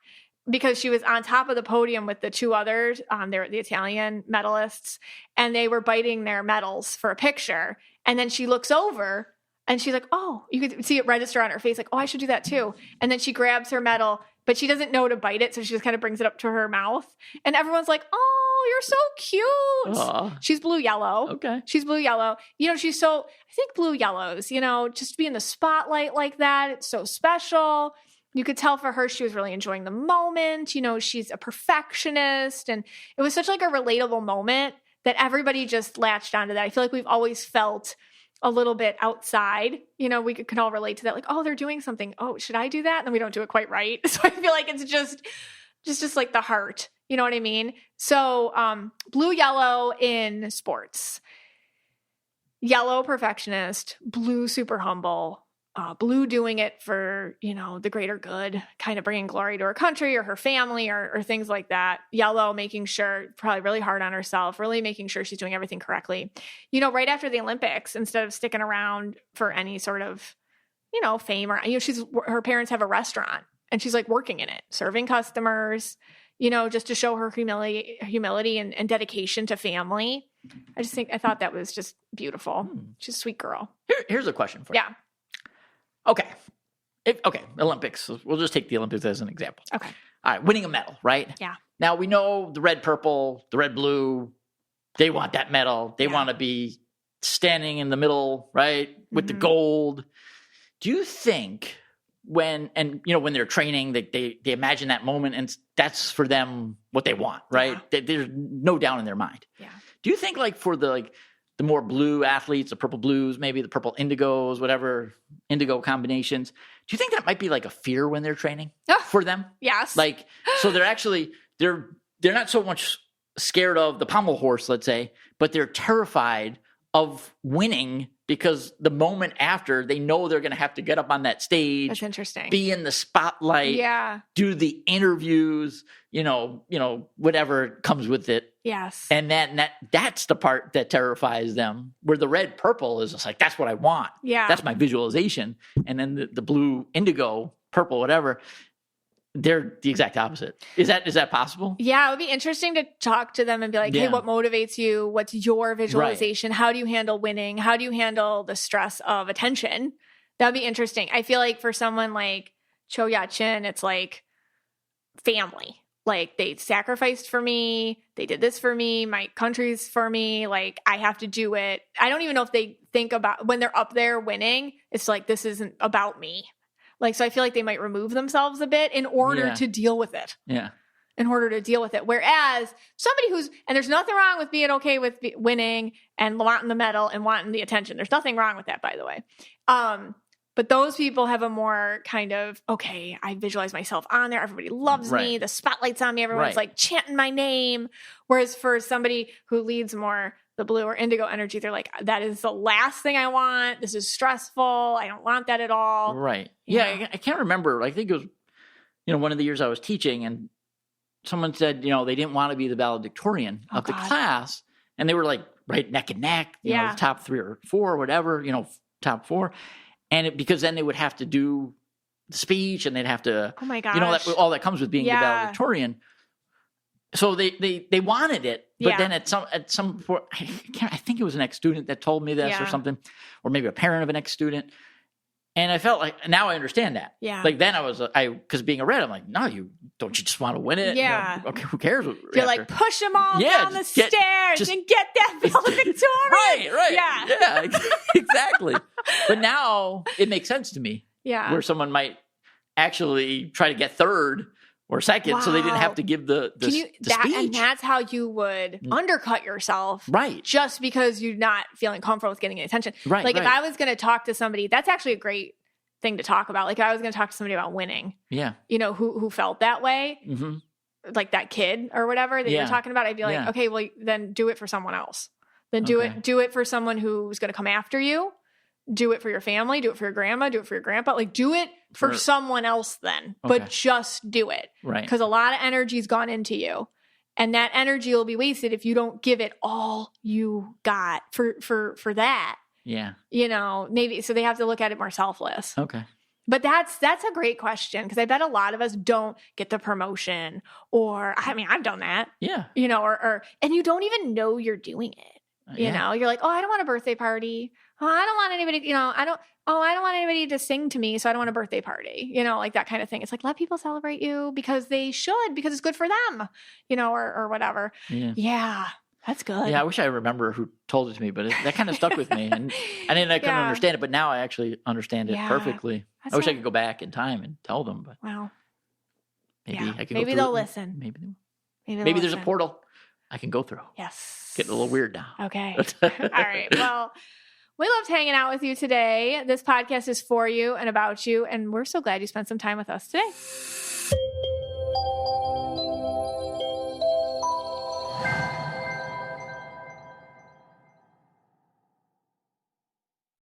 because she was on top of the podium with the two others. They're the Italian medalists. And they were biting their medals for a picture. And then she looks over and she's like, oh, you could see it register on her face. Like, oh, I should do that too. And then she grabs her medal, but she doesn't know to bite it. So she just kind of brings it up to her mouth. And everyone's like, oh, you're so cute. Aww. She's blue-yellow. Okay. She's blue-yellow. I think blue-yellows, just to be in the spotlight like that, it's so special. You could tell for her, she was really enjoying the moment. She's a perfectionist. And it was such like a relatable moment that everybody just latched onto that. I feel like we've always felt a little bit outside, we can all relate to that. Like, oh, they're doing something. Oh, should I do that? And then we don't do it quite right. So I feel like it's just like the heart. You know what I mean? So blue, yellow in sports, yellow perfectionist, blue super humble, blue doing it for, the greater good, kind of bringing glory to her country or her family or things like that. Yellow, making sure, probably really hard on herself, really making sure she's doing everything correctly. Right after the Olympics, instead of sticking around for any sort of, fame or, her parents have a restaurant and she's like working in it, serving customers, just to show her humility and dedication to family. I thought that was just beautiful. She's a sweet girl. Here's a question for you. Yeah. Okay. Olympics. We'll just take the Olympics as an example. Okay. All right. Winning a medal, right? Yeah. Now we know the red, purple, the red, blue, they want that medal. They want to be standing in the middle, right? With the gold. Do you think when they're training, they imagine that moment and that's for them what they want, right? Yeah. There's no doubt in their mind. Yeah. Do you think for the more blue athletes, the purple blues, maybe the purple indigos, whatever indigo combinations, do you think that might be like a fear when they're training for them? Yes. So they're actually, they're not so much scared of the pommel horse, let's say, but they're terrified of winning, because the moment after, they know they're going to have to get up on that stage. That's interesting. Be in the spotlight. Yeah. Do the interviews, whatever comes with it. Yes. And that's the part that terrifies them, where the red purple is just like, that's what I want. Yeah. That's my visualization. And then the blue, indigo, purple, whatever, they're the exact opposite. Is that possible? Yeah, it would be interesting to talk to them and be like, hey, what motivates you? What's your visualization? Right. How do you handle winning? How do you handle the stress of attention? That'd be interesting. I feel like for someone like Cho Ya-chin, it's like family. Like, they sacrificed for me. They did this for me. My country's for me. Like, I have to do it. I don't even know if they think about when they're up there winning. It's like, this isn't about me. Like, so I feel like they might remove themselves a bit in order to deal with it. Yeah. In order to deal with it. Whereas somebody and there's nothing wrong with being okay with winning and wanting the medal and wanting the attention. There's nothing wrong with that, by the way. But those people have a more kind of, okay, I visualize myself on there. Everybody loves me. The spotlight's on me. Everyone's like chanting my name. Whereas for somebody who leads more the blue or indigo energy, they're like, that is the last thing I want. This is stressful. I don't want that at all. Right. Yeah. I can't remember. I think it was, one of the years I was teaching, and someone said, they didn't want to be the valedictorian of the class. And they were like right neck and neck, the top 3 or 4 or whatever, top 4. And because then they would have to do the speech, and they'd have to, oh my gosh, all that comes with being the valedictorian. So they wanted it, but then at some point, I think it was an ex-student that told me this or something, or maybe a parent of an ex-student. And I felt like, now I understand that. Yeah. Like then because being a red, I'm like, no, don't you just want to win it? Yeah. Okay, who cares? You're like, push them all down the stairs and get that valedictorian. Right. Yeah, exactly. But now it makes sense to me. Yeah. Where someone might actually try to get third or second, so they didn't have to give the speech. And that's how you would undercut yourself. Right. Just because you're not feeling comfortable with getting attention. Right. Like if I was going to talk to somebody, that's actually a great thing to talk about. Like if I was going to talk to somebody about winning. Yeah. Who felt that way. Mm-hmm. Like that kid or whatever that you're talking about. I'd be like, okay, well then do it for someone else. Then do it for someone who's going to come after you. Do it for your family, do it for your grandma, do it for your grandpa. Like, do it for someone else then, but just do it. Right. Because a lot of energy's gone into you. And that energy will be wasted if you don't give it all you got for that. Yeah. Maybe, so they have to look at it more selfless. Okay. But that's a great question, because I bet a lot of us don't get the promotion, or, I mean, I've done that. Yeah. And you don't even know you're doing it. You're like, oh, I don't want a birthday party. Oh, I don't want anybody, I don't want anybody to sing to me, so I don't want a birthday party, like that kind of thing. It's like, let people celebrate you because they should, because it's good for them, or whatever. Yeah. That's good. Yeah, I wish I remember who told it to me, but that kind of stuck with me. And I couldn't understand it, but now I actually understand it perfectly. I wish I could go back in time and tell them, but maybe I could. Maybe they'll listen. Maybe there's a portal I can go through. Yes. Getting a little weird now. Okay. All right. Well, we loved hanging out with you today. This podcast is for you and about you, and we're so glad you spent some time with us today.